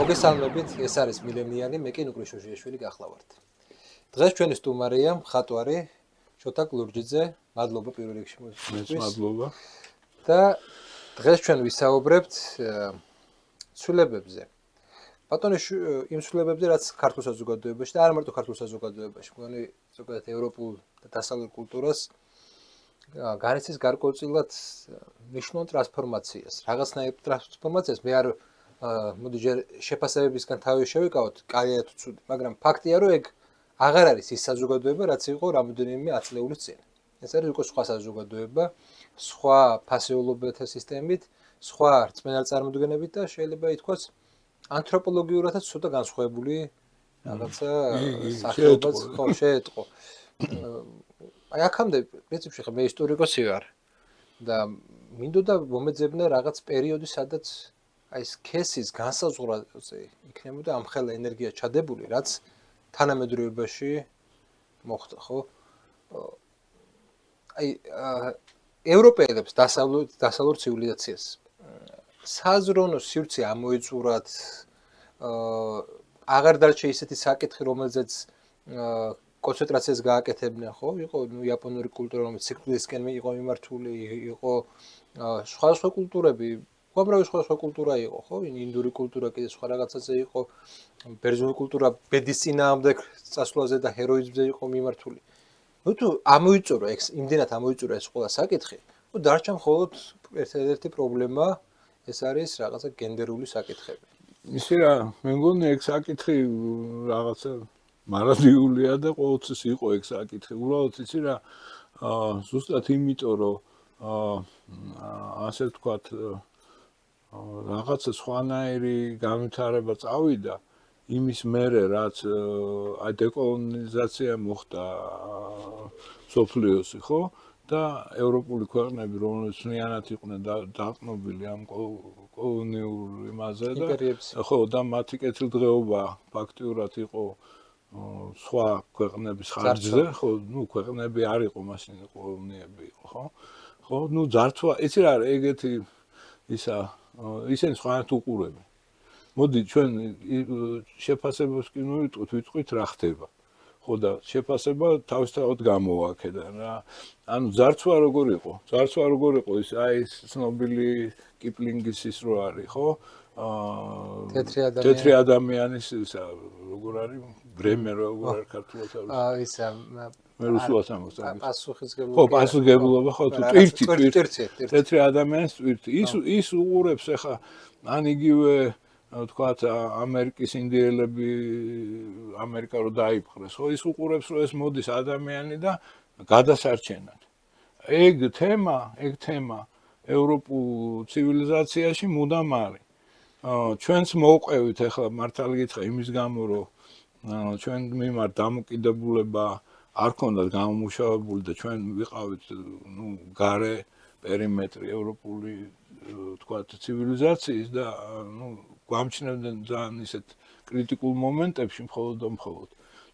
მოგესალმებით, ეს არის მილენიანი, მე კი ნუკრი შოშიაშვილი გახლავართ. დღეს ჩვენი სტუმარია მხატვარი შოთა კლურჯიძე, მადლობა პირველ რიგში მოსვლის. მადლობა. და დღეს ჩვენ ვისაუბრებთ ცვლილებებზე. ბატონო, იმ ცვლილებებზე, რაც ქართულ საზოგადოებაში და არა მარტო ქართულ საზოგადოებაში, მგონი ზოგადად ევროპულ და დასავლურ კულტურას განიცდის გარკვეულწილად მნიშვნელოვან ტრანსფორმაციას. რაღაცნაირ ტრანსფორმაციას მე არ მოდი ჯერ შეფასებებისგან თავი შევიკავოთ, კაია თუ ცუდი, მაგრამ ფაქტია, რომ ეგ აღარ არის ის საზოგადოება, რაც იყო რამოდენიმე ათწლეულის წინ. ეს არის უკვე სხვა საზოგადოება, სხვა ფასეულობათა სისტემით, სხვა რწმენა წარმოდგენებით და შეიძლება ითქვას ანთროპოლოგიურადაც ცოტა განსხვავებული რაღაცა სახეობაც ხო შეეტყო. აი აქამდე პრინციპში ხა მე ისტორიკოსი ვარ და მინდოდა მომეძებნა რაღაც პერიოდი, სადაც აი ეს ქესის განსაზღვრაზე იქნებოდა ამხელა ენერგია ჩადებული, რაც თანამედროვეობაში მოხდა, ხო? აი ევროპელებს დასავლურ ცივილიზაციას საზრონო სივრცე ამოეწურათ, აღარ დარჩა ისეთი საკითხი, რომელზეც კონცენტრაციას გააკეთებდნენ, ხო? იყო იაპონური კულტურა, რომელიც სიკვდილისკენ იყო მიმართული, იყო სხვა კულტურები, უამრავი სხვა კულტურა იყო, ხო? ინდური კულტურა კიდე სხვა რაღაცაზე იყო, ბერძნული კულტურა ბედის წინააღმდეგ წასვლაზე და ჰეროიზმზე იყო მიმართული. ნუ თუ ამოიწურა ეს, იმდენად ამოიწურა ეს ყველა საკითხი, ნუ დარჩა მხოლოდ ერთ-ერთი პრობლემა, ეს არის რაღაცა გენდერული საკითხები. ისი რა, მე მგონი ეგ საკითხი რაღაცა მარადიულია და ყოველთვის იყო ეგ საკითხი. უბრალოდ ისი რა, ზუსტად იმიტომ რომ ასე ვთქვათ რაღაცა სხვანაირი განვითარება წავიდა იმის მერე, რაც აი დეკოლონიზაცია მოხდა სოფლიოსი, ხო? და ევროპული ქვეყნები, რომლებიც მთლიანად იყვნენ დაყრდნობილი ამ კოლონიურ იმაზე და ხო, და მათი კეთილდღეობა ფაქტიურად იყო სხვა ქვეყნების ხარჯზე, ხო, ნუ ქვეყნები არ იყო მაშინ კოლონიები იყო, ხო? ხო, ნუ ძართვა, იცი რა, ეგეთი ისა ისინი სხვანაირად უყურებენ. მოდი ჩვენ შეფასებებს კი ვიტყვით რა ხდება. ხო და შეფასება თავისთავად გამოვა აქედან რა. ანუ ძარცვა როგორ იყო? ძარცვა როგორ იყო ის აი ეს ცნობილი კიპლინგის ის რო არის, ხო? თეთრი ადამიანის ისა როგორ არის? ბრემერ როგორ არის ქართულად არის? ისა მე რუსულად ამბობ. პასუხისგებლობა. ხო, პასუხისგებლობა, ხო, ტვირთი. თეთრი ადამიანის ტვირთი. ის უყურებს ახლა ან იგივე ვთქვათ ამერიკის ინდიელები ამერიკა რო დაიპყრეს, ხო, ის უყურებს რომ ეს მოდის ადამიანი და გადასარჩენად. ეგ თემა ევროპულ ცივილიზაციაში მუდამ არის. ჩვენც მოვყევით ახლა მართალი გითხრა იმის გამო რომ ჩვენ მიმართ დამოკიდებულება არ ქონდათ გამომუშავებული და ჩვენ ვიყავით ნუ გარე პერიმეტრი ევროპული ვთქვათ ცივილიზაციის და ნუ გვამჩნევდნენ ძალიან ისეთ კრიტიკულ მომენტებში მხოლოდ.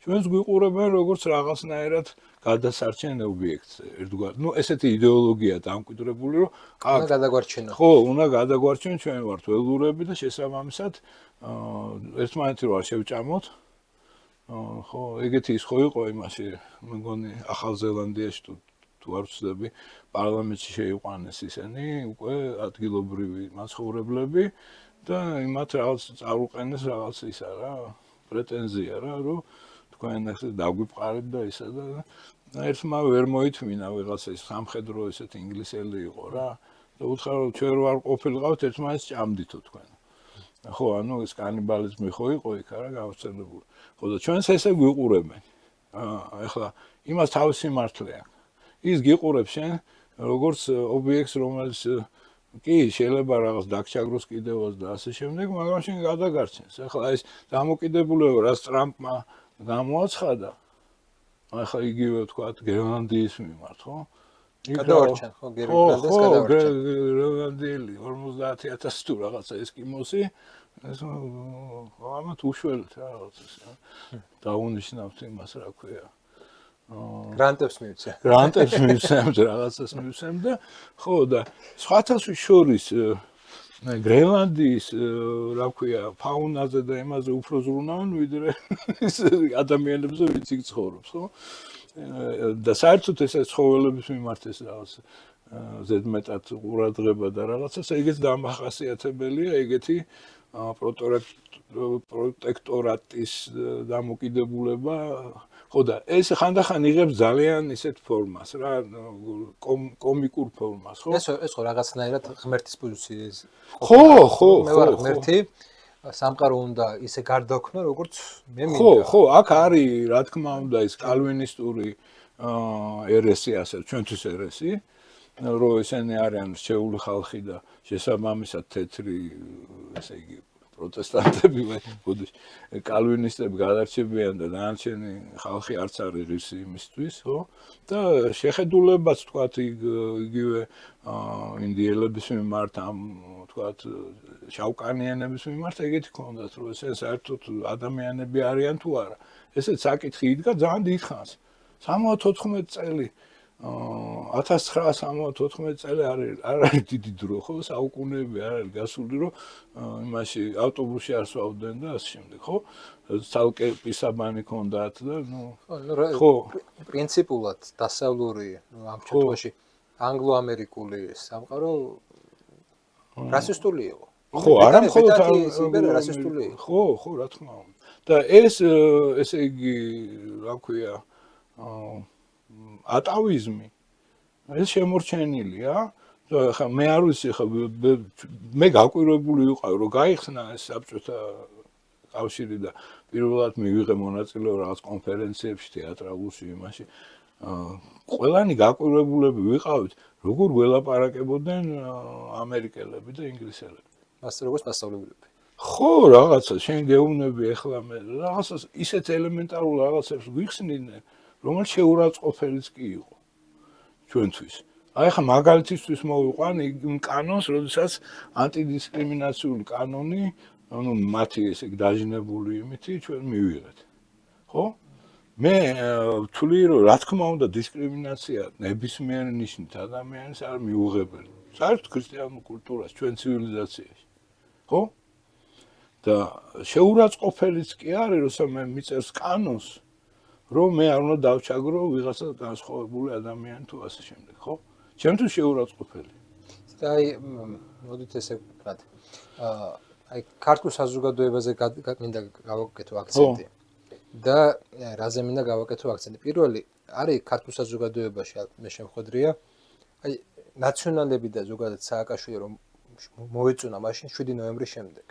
ჩვენს გვიყურებენ როგორც რაღაცნაირად გადასარჩენ ობიექტს ერთგვარ. ნუ ესეთი იდეოლოგია დამკვიდრებული რომ უნდა გადაგვარჩენო. ხო, უნდა გადაგვარჩენ, ჩვენ ვართ ველურები და შესაბამისად ერთმანეთი რო არ შევჭამოთ. ხო, ეგეთი ის ხო იყო იმაში, მე მგონი ახალ ზელანდიაში თუ არ ვცდები, პარლამენტში შეიყვანეს ისინი, უკვე ადგილობრივი მაცხოვრებლები და იმათ რაღაც წარუყენეს რაღაც ისა რა, პრეტენზია რა, რომ თქვენ ახლა დაგვიფყარეთ და ისა და ერთმა ვერ მოითმინა ვიღაცა ის სამხედრო ესეთ ინგლისელი იყო რა და უთხრა რომ ჩვენ რო არ ყოფილიყავთ ერთმანეთს ჭამდითო თქვენ. ხო, ანუ ეს კანიბალიზმი ხო იყო იქ რა გავრცელებული. ხო და ჩვენს ესე გვიყურებენ. ახლა იმას თავისი მართლე აქვს. ის გიყურებს შენ როგორც ობიექტს, რომელიც კი შეიძლება რაღაც დაგჭაგროს კიდევაც და ასე შემდეგ, მაგრამ შენ გადაგარჩენს. ახლა ეს დამოკიდებულება რაც ტრამპმა გამოაცხადა, ახლა იგივე ვთქვათ გრენლანდიის მიმართ, ხო? გადავარჩენ, ხო, გრენლანდიას გადავარჩენ. გრენლანდიელი 50000 თუ რაღაცა ესკიმოსი, ეს ამათ უშველთ რაღაც ეს. დაუნიშნავთ იმას, რა ქვია. გრანტებს მივცე. გრანტებს მივცემთ, რაღაცას მივცემ და ხო და სხვათა შორის გრენლანდიის რა ქვია ფაუნაზე და იმაზე უფრო ზრუნავენ ვიდრე ადამიანებზე ვინც იქ ცხოვრობს ხო და საერთოდ ეს ცხოველების მიმართ ეს რაღაც ზედმეტად ყურადღება და რაღაცას ეგეც დამახასიათებელია ეგეთი პროტექტორატის დამოკიდებულება ხო და ეს ხანდახან იღებს ძალიან ისეთ ფორმას რა კომიკურ ფორმას ხო ეს ხო რაღაცნაირად ღმერთის პოზიციის ხო მე ვარ ღმერთი სამყარო უნდა ისე გარდაქმნა როგორც მე მინდა ხო აქ არის რა თქმა უნდა ის კალვინისტური ერესი ასე ჩვენთვის ერესი რომ ესენი არიან რჩეული ხალხი და შესაბამისად თეთრი ესე იგი პროტესტანტები ბუდიშ კალვინისტები გადარჩებიან და დანარჩენი ხალხი არც არის ღირსი იმისთვის ხო და შეხედულებაც თქვათ იგივე ინდიელების მიმართ ამ თქვათ შავკანიანების მიმართ ეგეთი ქონდათ რომ ეს საერთოდ ადამიანები არიან თუ არა ესეც საკითხი იდგა ძალიან დიდხანს 74 წელი 1974 წელი არ არის დიდი დრო ხო საუკუნეები არ არის გასული რომ იმაში ავტობუსში არ სვავდნენ და ასე შემდეგ ხო ცალკე პისაბანი ქონდათ და ხო პრინციპულად დასავლური ამ შემთხვევაში ანგლო-ამერიკული სამყარო რასისტული იყო ხო არა მხოლოდ რასისტული ხო რა თქმა უნდა და ეს ესე იგი რა ქვია ატავიზმი ეს შემორჩენილია და ხა მე არ ვიცი ხა მე გაკვირვებული ვიყავ რომ გაიხსნა ეს საბჭოთა კავშირი და პირველად მივიღე მონაწილეობა რაღაც კონფერენციებში თეატრალურში იმაში ყველანი გაკვირვებულები ვიყავით როგორ ველაპარაკებოდნენ ამერიკელები და ინგლისელები მას როგორც მასწავლებელები ხო რაღაცა შენ გეუბნები ახლა მე რაღაცა ისეთ ელემენტარულ რაღაცებს გვიხსნიდნენ რომელიც შეურაცხყოფელიც კი იყო ჩვენთვის. აი ხა მაგალითისთვის მოვიყვან იმ კანონს, როდესაც ანტიდისკრიმინაციული კანონი, ანუ მათი ესე იგი დაჟინებული იმითი ჩვენ მივიღეთ. ხო? მე ვთვლი რომ რა თქმა უნდა დისკრიმინაცია ნებისმიერ ნიშნით ადამიანის არ მიუღებელი. საერთოდ ქრისტიანულ კულტურას, ჩვენ ცივილიზაციაში. ხო? და შეურაცხყოფელიც კი არის, როცა მე მიწერს კანონს რომ მე არ უნდა დავჩაგრო ვიღაცა განსხვავებული ადამიანი თუ ასე შემდეგ, ხო? ჩემთვის შეურაცხყოფელი. და აი მოდით ესე ვთქვათ. აი ქართულ საზოგადოებაზე მინდა გავაკეთო აქცენტი. და რაზე მინდა გავაკეთო აქცენტი? პირველი არის ქართულ საზოგადოებაში მე შემხედრია. აი ნაციონალები და ზოგადად სააკაშვილი რომ მოეწონა მაშინ 7 ნოემბრის შემდეგ.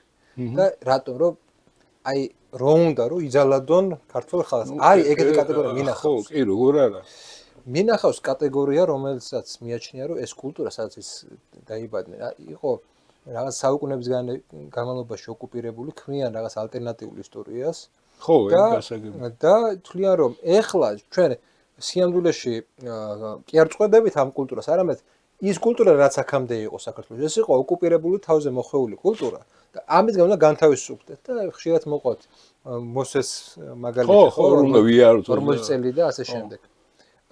და რატომ რომ აი რო უნდა რომ იძალადონ ქართულ ხალხს. არის ეგეთი კატეგორია მინახავს. ხო, კი, როგორ არა. მინახავს კატეგორია, რომელსაც მიაჩნია რომ ეს კულტურა სადაც ის დაიბადნენ, იყო რაღაც საუკუნეების განმავლობაში ოკუპირებული, ქმნიან რაღაც ალტერნატიულ ისტორიას. ხო, ეს გასაგებია. და თვლიან რომ ეხლა ჩვენ სიამდვილეში კი არ წყვეტებით ამ კულტურას, არამედ ის კულტურა რაც აქამდე იყო საქართველოში, ეს იყო ოკუპირებული თავზე მოხვეული კულტურა. და ამის გამო განთავისუფლდეთ და ხშირად მოყავთ მოსეს მაგალითი ხო, უნდა ვიაროთ 40 წელი და ასე შემდეგ.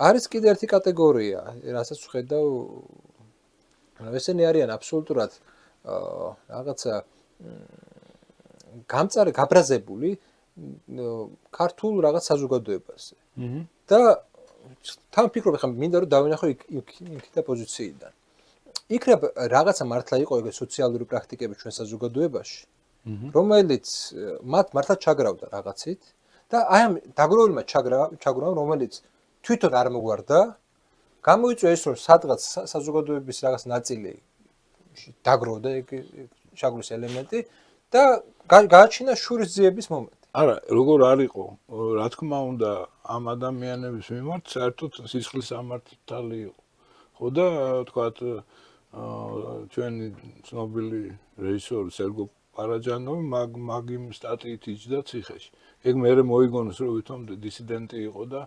არის კიდე ერთი კატეგორია, რასაც ვხედავ, ანუ ესენი არიან აბსოლუტურად რაღაცა გამწარე გაბრაზებული ქართულ რაღაც საზოგადოებაზე. და თან ფიქრობ ხომ მინდა რომ დავინახო იქითა პოზიციიდან. იქნებ რაღაცა მართლა იყო ეგ სოციალური პრაქტიკები ჩვენ საზოგადოებაში, რომელიც მათ მართლა ჩაგრავდა რაღაცით და აი ამ დაგროვილმა ჩაგროვა, რომელიც თვითონ არ მოგვარდა, გამოიწვია ის რომ სადღაც საზოგადოების რაღაც ნაწილი დაგროვდა ეგ ჩაგრვის ელემენტი და გააჩინა შურისძიების მომენტი. არა, როგორ არ იყო, რა თქმა უნდა, ამ ადამიანების მიმართ საერთოდ სისხლის სამართალი იყო. ხო და თქვათ ჩვენი ცნობილი რეჟისორი სერგო პარაჯანოვი მაგ სტატიით იჯდა ციხეში. ეგ მერე მოიგონოს რომ ვითომ დისიდენტი იყო და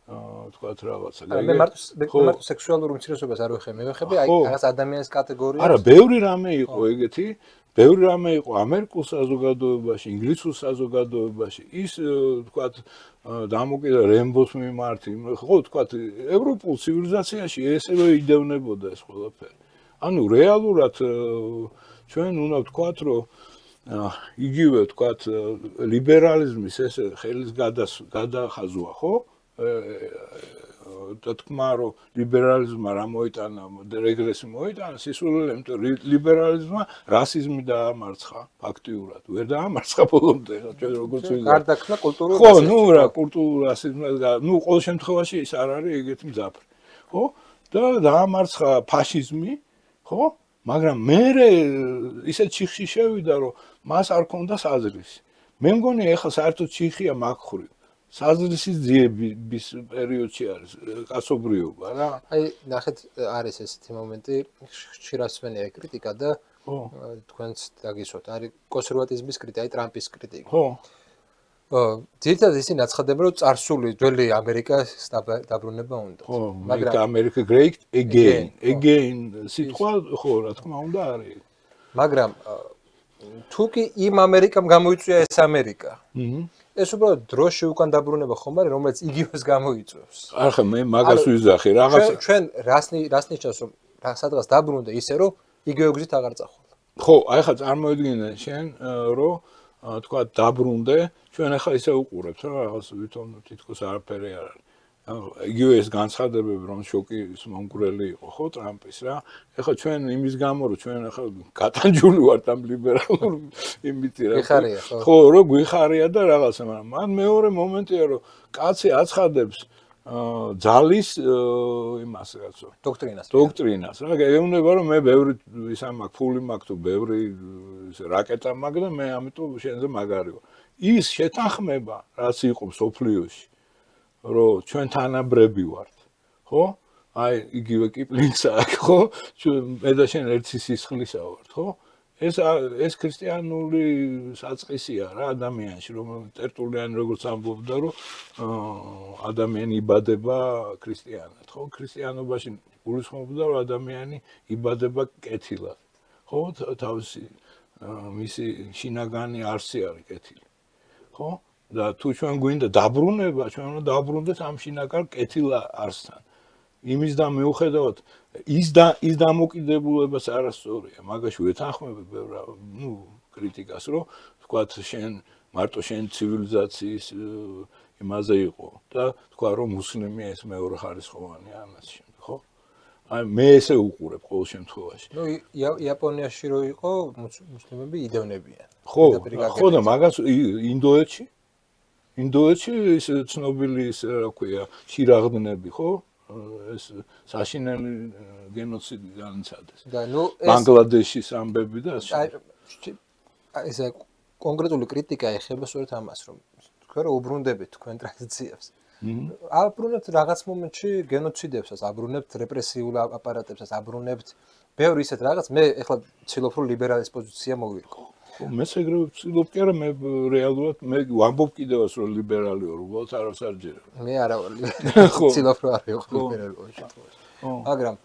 თქვათ რაღაცა. მე მარტო სექსუალურ უმცირესობას არ ვეხები, მე ვეხები აი რაღაც ადამიანის კატეგორიას. არა, ბევრი რამე იყო ეგეთი, ბევრი რამე იყო ამერიკულ საზოგადოებაში, ინგლისურ საზოგადოებაში. ის თქვათ დამოკიდებული რემბოს მიმართ, ხო თქვათ ევროპულ ცივილიზაციაში ესე რომ იდევნებოდა ეს ყველაფერი. ანუ რეალურად ჩვენ უნდა ვთქვათ, რომ იგივე ვთქვათ, ლიბერალიზმის ეს ხელის გადახაზვა, ხო? და თქმა რომ ლიბერალიზმმა რა მოიტანა, რეგრესი მოიტანა, სისულელემ ლიბერალიზმმა რასიზმი დაამარცხა ფაქტიურად. ვერ დაამარცხა ბოლომდე, ჩვენ როგორც ვიგავ. გარდაქმნა კულტურული ხო, ნუ რა, კულტურული რასიზმი, ნუ ყოველ შემთხვევაში ის არ არის ეგეთი მძაფრი. ხო? და დაამარცხა ფაშიზმი, ხო? მაგრამ მე ისეთ ჩიხში შევიდა, რომ მას არ ქონდა საზრისი. მე მგონი ახლა საერთოდ ჩიხია მაგხური. საზრისის ძიების პერიოდში არის კაცობრიობა რა. აი, ნახეთ, არის ესეთი მომენტი, ხშირად სვენია კრიტიკა და თქვენც დაგისვათ, არის კონსერვატიზმის კრიტიკა, აი ტრამპის კრიტიკა. ხო. ძირითადად ისინი აცხადებენ, რომ წარსული ძველი ამერიკას დაბრუნება უნდა. ხო, მაგრამ ამერიკა great again სიტყვა ხო, რა თქმა უნდა არის. მაგრამ თუ კი იმ ამერიკამ გამოიწვია ეს ამერიკა. ეს უბრალოდ დროში უკან დაბრუნება ხომ არის, რომელიც იგივეს გამოიწვევს. ახლა მე მაგას ვიზახი, რაღაც ჩვენ რას ნიშნავს, რომ სადღაც დაბრუნდა ისე, რომ იგივე გზით აღარ წახვალ. ხო, აი ხა წარმოიდგინე შენ, რომ თქვა დაბრუნდე, ჩვენ ახლა ისე უყურებთ რა, რაღაც ვითომ თითქოს არაფერი არ არის. იგივე ეს განცხადებები, რომ შოკის მომგვრელი იყო, ხო, ტრამპის რა. ახლა ჩვენ იმის გამო, რომ ჩვენ ახლა გატანჯული ვართ ამ ლიბერალურ იმით რა. გიხარია, ხო. ხო, რომ გვიხარია და რაღაცა, მაგრამ მან მეორე მომენტია, რომ კაცი აცხადებს ძალის იმას რაღაცო დოქტრინას რა გეუბნება რომ მე ბევრი ისა მაქვს ფული მაქვს თუ ბევრი რაკეტა მაქვს და მე ამიტომ შენზე მაგარი ვარ ის შეთანხმება რაც იყო სოფლიოში რომ ჩვენ თანაბრები ვართ ხო აი იგივე კიპლინგსა ხო მე და შენ ერთი სისხლისა ვართ ხო ეს ქრისტიანული საწყისია რა ადამიანში რომ ტერტულიანი როგორც ამბობდა რომ ადამიანი იბადება ქრისტიანად ხო ქრისტიანობაში გულისხმობდა რომ ადამიანი იბადება კეთილად ხო თავისი მისი შინაგანი არსი არის კეთილი ხო და თუ ჩვენ გვინდა დაბრუნება ჩვენ უნდა დაბრუნდეთ ამ შინაგან კეთილ არსთან იმის და მიუხედავად ის დამოკიდებულებას არასწორია მაგაში ვეთანხმები ბევრ ნუ კრიტიკას რომ თქვათ შენ მარტო შენ ცივილიზაციის იმაზე იყო და თქვა რომ მუსლიმი ეს მეორე ხარისხოვანია ამას შემდეგ ხო აი მე ესე უყურებ ყოველ შემთხვევაში ნუ იაპონიაში რო იყო მუსლიმები იდევნებიან ხო და მაგას ინდოეთში ის ცნობილი ის რა ქვია შირაღდნები ხო ეს საშინელი გენოციდი განიცადეს. და ნუ ბანგლადეშის ამბები და ეს კონკრეტული კრიტიკა ეხება სწორედ ამას, რომ თქვენ რომ უბრუნდებით თქვენ ტრადიციებს. აბრუნებთ რაღაც მომენტში გენოციდებსაც, აბრუნებთ რეპრესიულ აპარატებსაც, აბრუნებთ ბევრი ისეთ რაღაც. მე ეხლა ვცდილობ რომ ლიბერალის პოზიცია მოვირკო. მე ეგრე ვცდილობ კი არა მე რეალურად მე ვამბობ კიდევაც რომ ლიბერალი ვარ უბრალოდ არას არ ჯერა მე არა ვარ ლიბერალი ვცდილობ რომ არ ვიყო ლიბერალი ყოველ შემთხვევაში მაგრამ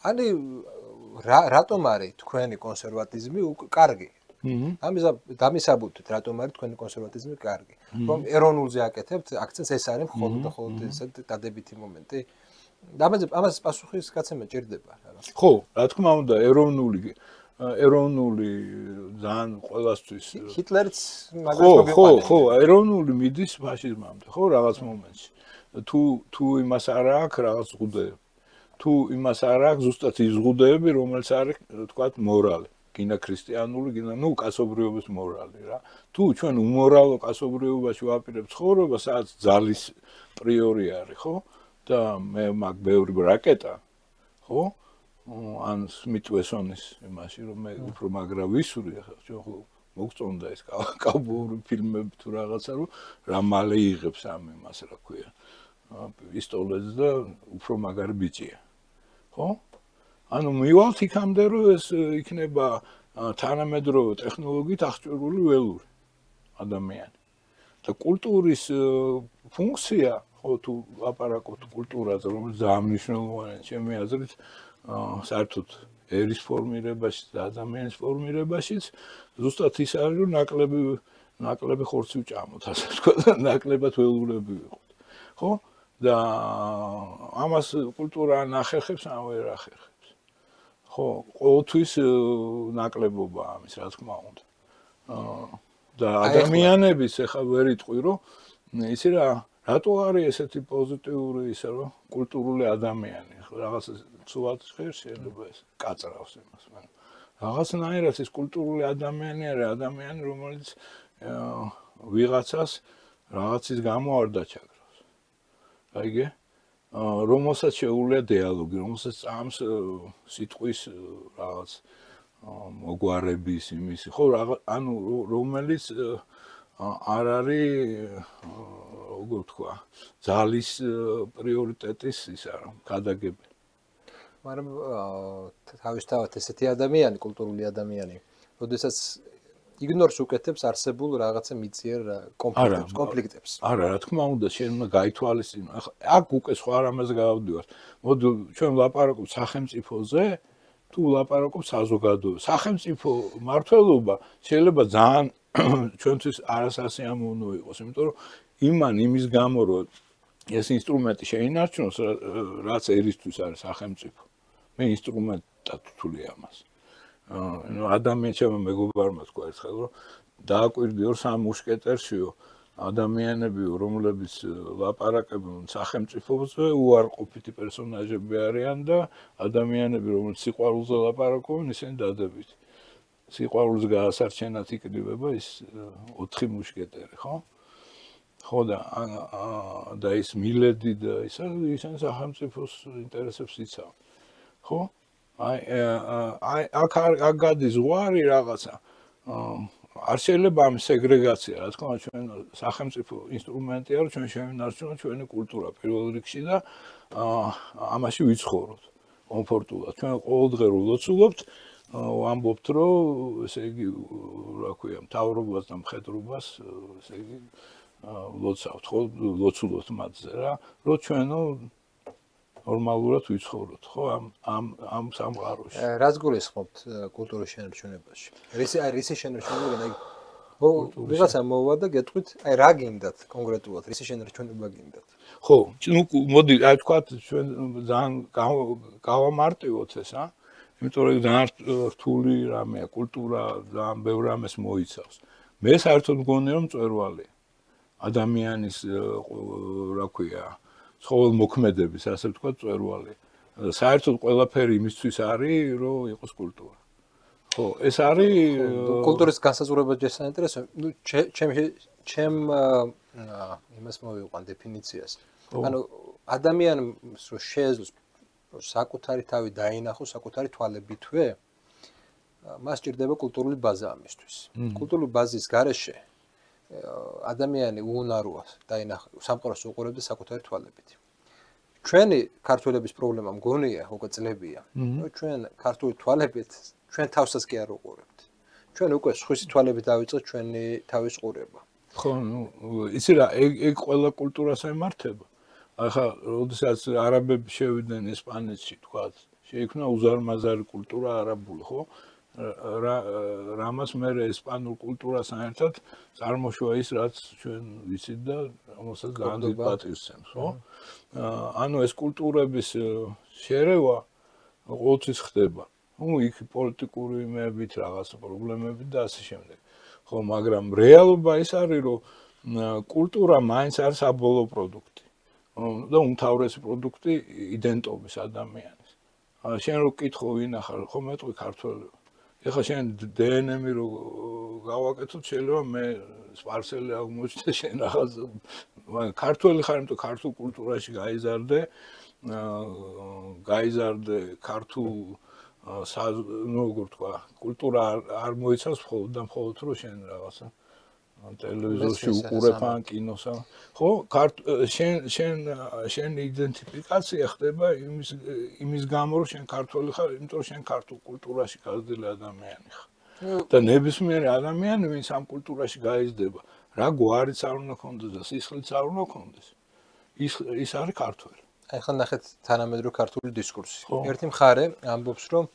ანი რატომ არის თქვენი კონსერვატიზმი კარგი დამისაბუთეთ რატომ არის თქვენი კონსერვატიზმი კარგი რომ ეროვნულზე აკეთებთ აქცენტს ეს არის მხოლოდ და მხოლოდ ეს დადებითი მომენტი ამას პასუხის გაცემა ჭირდება ხო რა თქმა უნდა ეროვნული ძალიან ყველასთვის ჰიტლერიც მაგას მოგიყვანებს ხო ეროვნული მიდის ფაშიზმამდე ხო რაღაც მომენტში თუ იმას არ აქვს რაღაც ზღუდეები თუ იმას არ აქვს ზუსტად ის ზღუდეები რომელიც არის თქვათ მორალი გინდა ქრისტიანული გინდა ნუ კაცობრიობის მორალი რა თუ ჩვენ უმორალო კაცობრიობაში ვაპირებთ ცხოვრებას სადაც ძალის პრიორი არის ხო და მე მაგ ბევრი რაკეტა ხო ან სმიტვესონის იმაში რომ მე უფრო მაგრა ვისური ახლა ჩვენ ხო მოგწონდა ეს კაუბოური ფილმები თუ რაღაცა რომ რა მალე იღებს ამ იმას რა ქვია პისტოლეტს და უფრო მაგარი ბიჭია ხო ანუ მივალთ იქამდე რომ ეს იქნება თანამედროვე ტექნოლოგიით აღჭურვილი ველური ადამიანი და კულტურის ფუნქცია ხო თუ აპარაკობთ კულტურაზე რომელიც ძალიან მნიშვნელოვანია ჩემი აზრით საერთოდ ერის ფორმირებაში და ადამიანის ფორმირებაშიც ზუსტად ის არის რომ ნაკლები ხორცი ვჭამოთ ასე ვთქვა და ნაკლებად ველურები ვიყოთ ხო და ამას კულტურა ნახერხებს ან ვერ ახერხებს ხო, ყოველთვის ნაკლებობა ამის, რა თქმა უნდა. და ადამიანების ეხლა ვერ იტყვი, რომ ისი რატო არის ესეთი პოზიტიური ისე რომ კულტურული ადამიანი, რაღაც ცუდად ხერს შეიძლება ეს კაწრავს იმას, მაგრამ რაღაცნაირად ეს კულტურული ადამიანი არის ადამიანი, რომელიც ვიღაცას რაღაცის გამო არ დაჩაგრავს. აიგე? რომელსაც შეუძლია დიალოგი, რომელსაც წამს სიტყვის რაღაც მოგვარების იმისი, ხო, ანუ რომელიც არ არის როგორ თქვა, ძალის პრიორიტეტის ისა რა, გადაგებები. მაგრამ თავისთავად ესეთი ადამიანი, კულტურული ადამიანი, როდესაც იგნორს უკეთებს არსებულ რაღაცა მიწიერ კონფლიქტებს. არა, რა თქმა უნდა, შენ უნდა გაითვალისწინო. ახლა აქ უკვე სხვა რამაზე გავავდივართ. მოდი ჩვენ ვლაპარაკობთ სახელმწიფოზე, თუ ვლაპარაკობთ საზოგადოებაზე. სახელმწიფო მმართველობა შეიძლება ძალიან ჩვენთვის არასასიამოვნო იყოს, იმიტომ რომ იმის გამო რომ ეს ინსტრუმენტი შეინარჩუნოს, რაც ერისთვის არის სახელმწიფო. მე ინსტრუმენტად ვთვლი ამას. ადამიანებმა მეგობარმა თქვა ერთხელ, რომ დააკვირდი 2-3 მუშკეტერშიო ადამიანებიო, რომლებიც ლაპარაკებენ სახელმწიფოზე, უარყოფითი პერსონაჟები არიან და ადამიანები, რომლებიც სიყვარულზე ლაპარაკობენ, ისინი დადებითი. სიყვარულს გაასარჩენად იკრიბება ის 4 მუშკეტერი, ხო? ხო და ის მილედი და ისინი სახელმწიფოს ინტერესებს იცავენ. ხო? აი აქ გადის ზღვარი რაღაცა. არ შეიძლება ამ სეგრეგაცია, რა თქმა უნდა, ჩვენ სახელმწიფო ინსტრუმენტია, რომ ჩვენ შევინარჩუნოთ ჩვენი კულტურა პირველ რიგში და ამაში ვიცხოვროთ კომფორტულად. ჩვენ ყოველდღე ვლოცულობთ, ვამბობთ, რომ ესე იგი, რა ქვია, მთავრობას და მხედრობას, ესე იგი, ვლოცავთ, ხო, ვლოცულობთ მათზე რა, რომ ჩვენო ნორმალურად ვიცხოვროთ, ხო, ამ სამყაროში. რაც გულისხმობთ კულტურის შენარჩუნებაში? რისი შენარჩუნება, აი ვიღაცა მოვა და გეტყვით, აი რა გინდათ კონკრეტულად, რისი შენარჩუნება გინდათ? ხო, ნუ მოდი, აი თქვათ, ჩვენ ძალიან გავამარტივოთ ეს, იმიტომ რომ ძალიან რთული რამეა, კულტურა ძალიან ბევრ რამეს მოიცავს. მე საერთოდ მგონია, რომ მწვერვალია. ადამიანის რა ქვია, ცხოველ მოქმედების, ასე ვთქვათ, მწვერვალი. საერთოდ ყველაფერი იმისთვის არის, რომ იყოს კულტურა. ხო, ეს არის კულტურის განსაზღვრება შესაინტერესო. ნუ ჩემ იმას მოვიყვან დეფინიციას. ანუ ადამიანს რო შეეძლოს საკუთარი თავი დაინახოს, საკუთარი თვალებითვე, მას ჭირდება კულტურული ბაზა ამისთვის. კულტურული ბაზის გარეშე ადამიანი უუნაროა დაინახოს, სამყაროს უყურებდა საკუთარი თვალებით. ჩვენი ქართველების პრობლემა მგონია, უკვე წლებია, რომ ჩვენ ქართული თვალებით ჩვენ თავსაც კი არ უყურებთ. ჩვენ უკვე სხვისი თვალებით დავიწყეთ ჩვენი თავის ყურება. ხო, ნუ იცი რა, ეგ ყველა კულტურას ემართება. ახლა, როდესაც არაბები შევიდნენ ესპანეთში, თქვათ, შეიქმნა უზარმაზარი კულტურა არაბული, ხო? რამაც მე ესპანურ კულტურასთან ერთად წარმოშვა ის, რაც ჩვენ ვიცით და რომელსაც ძალიან დიდ პატივს სცემს, ხო? ანუ ეს კულტურების შერევა ყოველთვის ხდება. ნუ იქ პოლიტიკური იმებით, რაღაც პრობლემებით და ასე შემდეგ. ხო, მაგრამ რეალობა ის არის, რომ კულტურა მაინც არის საბოლოო პროდუქტი. და უმთავრესი პროდუქტი იდენტობის ადამიანის. შენ რო კითხო ვინ ახარ, ხო მეტყვი ქართველი. ეხლა შენ დნმ-ი რო გავაკეთოთ, შეიძლება მე სპარსელი აღმოჩნდეს შენ რაღაც ქართველი ხარ, იმიტომ ქართულ კულტურაში გაიზარდე ქართულ ნუ როგორ თქვა, კულტურა არ მოიცავს მხოლოდ და მხოლოდ რომ შენ რაღაცა ტელევიზორში უყურებ ან კინოს, ხო? შენ იდენტიფიკაცია ხდება იმის გამო, რომ შენ ქართველი ხარ, იმიტომ რომ შენ ქართულ კულტურაში გაზრდილი ადამიანი ხარ. და ნებისმიერი ადამიანი, ვინც ამ კულტურაში გაიზრდება, რა გვარიც არ უნდა ქონდეს და სისხლიც არ უნდა ქონდეს, ის არის ქართველი. აი ხან ნახეთ თანამედროვე ქართული დისკურსი. ერთი მხარე ამბობს, რომ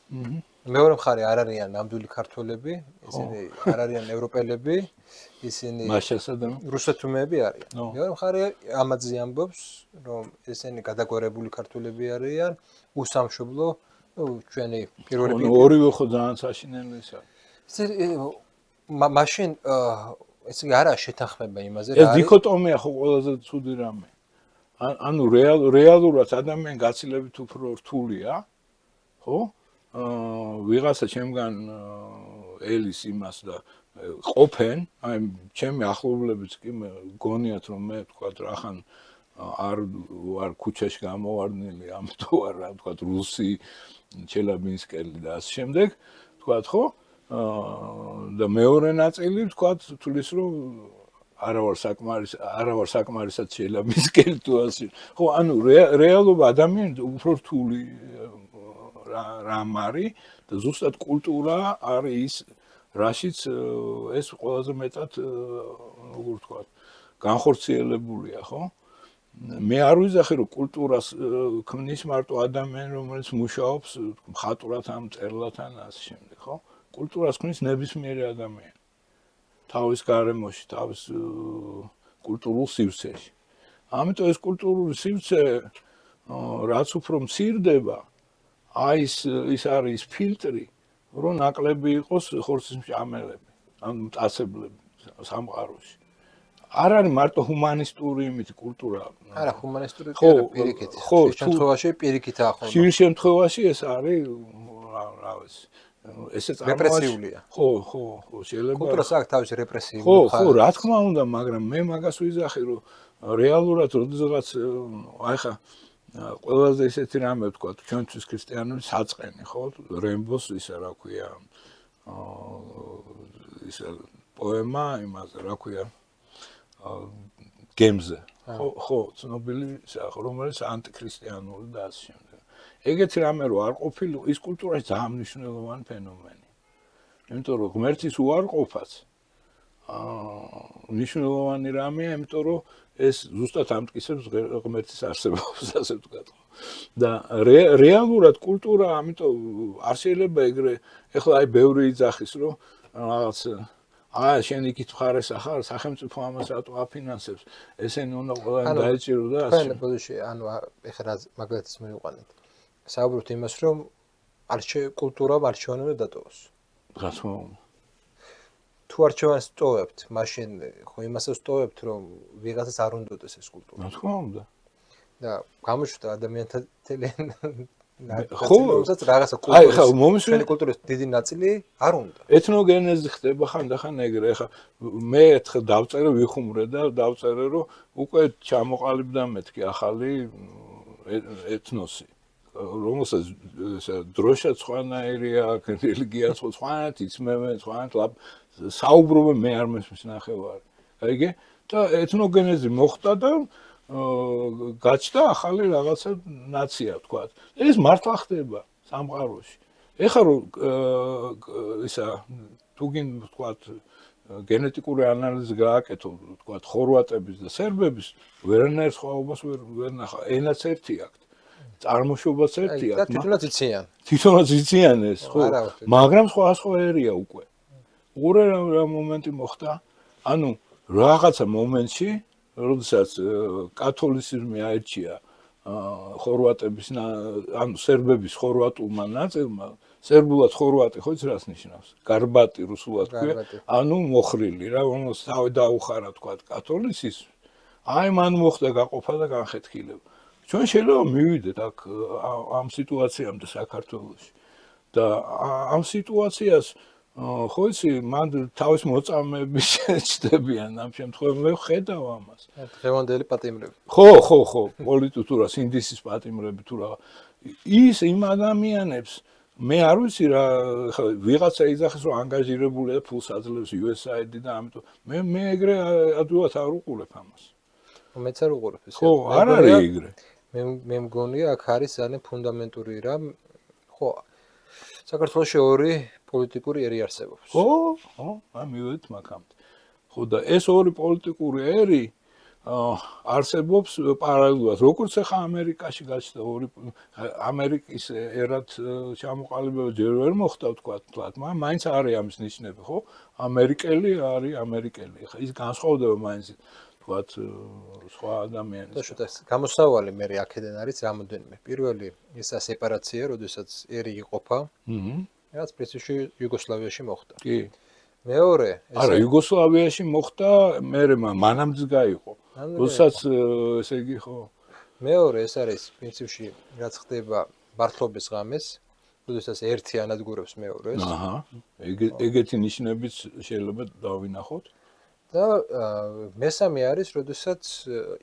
მეორე მხარე არ არიან ნამდვილი ქართველები, ისინი არ არიან ევროპელები, ისინი რუსეთუმეები არიან. მეორე მხარე ამაზე ამბობს, რომ ესენი გადაგვარებული ქართველები არიან, უსამშობლო ჩვენი პირველი ორივე ხო ძალიან საშინელია. მაშინ ესე იგი არა შეთანხმება იმაზე რა არის. ეს დიქოტომია ხო ყველაზე ცუდი რამე. ანუ რეალურად ადამიანი გაცილებით უფრო რთულია, ხო? ვიღაცა ჩემგან ელის იმას და ყოფენ, აი ჩემი ახლობლებიც კი გონიათ რომ მე თქვა რახან არ ვარ ქუჩაში გამოვარდნილი, ამიტომ არ რა თქვა რუსი ჩელაბინსკელი და ასე შემდეგ, თქვა ხო? და მეორე ნაწილი თქვა თulis რომ არა ვარ საკმარისად ჩელაბინსკელი თუ ასე. ხო, ანუ რეალობა ადამიანს უფრო რთული რამ არის და ზუსტად კულტურა არის ის რაშიც ეს ყველაზე მეტად როგორ ვთქვა განხორციელებულია, ხო? მე არ ვიზახი რომ კულტურას ქმნის მარტო ადამიანი რომელიც მუშაობს მხატვრად ამ მწერლად ან ასე შემდეგ, ხო? კულტურას ქმნის ნებისმიერი ადამიანი. თავის გარემოში, თავის კულტურულ სივრცეში. ამიტომ ეს კულტურული სივრცე რაც უფრო მცირდება, აი ის არის ფილტრი, რომ ნაკლები იყოს ხორცის მჭამელები, ან მტაცებლები სამყაროში. არ არის მარტო ჰუმანისტური იმით კულტურა. არა, ჰუმანისტური კი პირიქით. ხშირ შემთხვევაში პირიქითაა ხოლმე. ხშირ შემთხვევაში ეს არის რა ვიცი. ესე რეპრესიულია. ხო, შეიძლება. კულტურას აქვს თავისი რეპრესიული მხარე. ხო, რა თქმა უნდა, მაგრამ მე მაგას ვიზახი, რომ რეალურად როდესაც აი ხა ყველაზე ისეთი რამე ვთქვა, ჩვენთვის ქრისტიანული საწყენი, ხო? რემბოს ისა რა ქვია, ისა პოემა იმაზე რა ქვია, გემზე. ხო, ცნობილი რომელიც ანტიქრისტიანული და ასე შემდეგ. ეგეთი რამე რო არ ყოფილი ის კულტურაში ძალიან მნიშვნელოვანი ფენომენი. იმიტომ რომ ღმერთის უარყოფაც მნიშვნელოვანი რამეა, იმიტომ რომ ეს ზუსტად ამტკიცებს ღმერთის არსებობას, ასე ვთქვათ. და რეალურად კულტურა, ამიტომ არ შეიძლება ეგრე, ეხლა აი ბევრი იძახის, რომ რაღაც შენ იქით მხარეს ახარ, სახელმწიფო ამას რატო აფინანსებს, ესენი უნდა ყველანი დაეჭირო და ასე. თქვენ პოზიციაში, ანუ ეხლა მაგალითს მივიყვანეთ. საუბრობთ იმას, რომ კულტურამ არჩევანი უნდა დატოვოს. რა თქმა უნდა. თუ არჩევანს ტოვებთ, მაშინ ხო იმასაც ტოვებთ, რომ ვიღაცას არ უნდადეს ეს კულტურა. რა თქმა უნდა. და გამოჩნდა ადამიანთა თელენ ხო, რაღაცა კულტურის დიდი ნაწილი არ უნდა. ეთნოგენეზი ხდება ხანდახან ეგრე. ეხლა მე ერთხელ დავწერე, ვიხუმრე და დავწერე, რომ უკვე ჩამოყალიბდა მეთქი ახალი ეთნოსი. რომელსაც დროშა სხვანაირია, რელიგია სხვანაირად იცმევენ, სხვანაირად საუბრობენ, მე არ მესმის ნახევარი. აიგე? და ეთნოგენეზი მოხდა და გაჩნდა ახალი რაღაცა ნაცია, ვთქვათ. ეს მართლა ხდება სამყაროში. ეხლა რომ ისა თუ გინ ვთქვათ გენეტიკური ანალიზი გააკეთო, ვთქვათ, ხორვატების და სერბების, ვერანაირ სხვაობას ვერ ნახა. ენაც ერთი აქვს. წარმოშობაც ერთია. და თვითონაც იციან. თვითონაც იციან ეს, ხო? მაგრამ სხვა ერია უკვე. უყურე რა მომენტი მოხდა? ანუ რაღაცა მომენტში, როდესაც კათოლიციზმი აირჩია ხორვატების, ანუ სერბების ხორვატულმა ნაწილმა, სერბულად ხორვატი ხო იცი რას ნიშნავს? გარბატი რუსულად ქვია. ანუ მოხრილი რა, რომელსაც თავი დაუხარა თქვა კათოლიციზმს. აი მან მოხდა გაყოფა და განხეთქილება. ჩვენ შეიძლება მივიდეთ აქ ამ სიტუაციამდე საქართველოში და ამ სიტუაციას ხო იცი მან თავის მოწამეები შეჭდებიან ამ შემთხვევაში მე ხედავ ამას დღევანდელი პატიმრები ხო პოლიტიკურა სინდისის პატიმრები თუ რა ის იმ ადამიანებს მე არ ვიცი რა ვიღაცა იძახის რომ ანგაჟირებულია და ფულს აძლევს USAID და ამიტომ მე ეგრე ადვილად არ უყურებ ამას მეც არ უყურებ ეს ხო არ არის ეგრე მე მგონია აქ არის ძალიან ფუნდამენტური რამ ხო საქართველოში ორი პოლიტიკური ერი არსებობს ხო მივედით მაგამდე ხო და ეს ორი პოლიტიკური ერი არსებობს პარალელურად როგორც ახლა ამერიკაში გაჩნდა ორი ამერიკის ერად ჩამოყალიბება ჯერ ვერ მოხდა ვთქვათ მაგრამ მაინც არის ამის ნიშნები ხო ამერიკელი არის ამერიკელი ახლა ის განსხვავდება მაინც თქვათ სხვა ადამიანის. და შუთა გამოსავალი მე აქედან არის რამოდენიმე. პირველი ისა სეპარაცია, როდესაც ერი იყოფა. რაც პრინციპში იუგოსლავიაში მოხდა. კი. მეორე, არა, იუგოსლავიაში მოხდა, მე მანამდე გაიყო. როდესაც ესე იგი ხო. მეორე ეს არის პრინციპში რაც ხდება მართლობის ღამეს, როდესაც ერთი ანადგურებს მეორეს. აჰა. ეგეთი ნიშნებიც შეიძლება დავინახოთ. და მესამე არის, როდესაც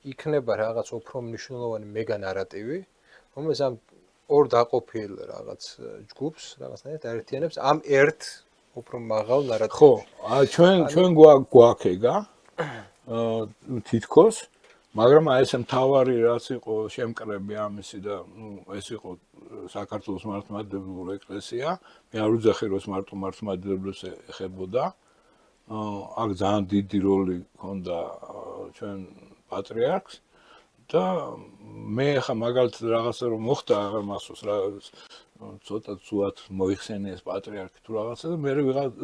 იქნება რაღაც უფრო მნიშვნელოვანი მეგა ნარატივი, რომელიც ამ ორ დაყოფილ რაღაც ჯგუფს რაღაცნაირად აერთიანებს ამ ერთ უფრო მაღალ ნარატივს. ხო, ჩვენ გვაქეგა თითქოს, მაგრამ აი ეს მთავარი რაც იყო შემკრები ამისი და ეს იყო საქართველოს მართლმადიდებლური ეკლესია, მე არ ვიძახი რომ მარტო მართლმადიდებლებს ეხებოდა. აქ ძალიან დიდი როლი ჰქონდა ჩვენ პატრიარქს და მე ხა მაგალითად რაღაცა რომ მოხდა აღარ მახსოვს რა ცოტა ზუათ მოიხსენიეს პატრიარქი თუ რაღაცა და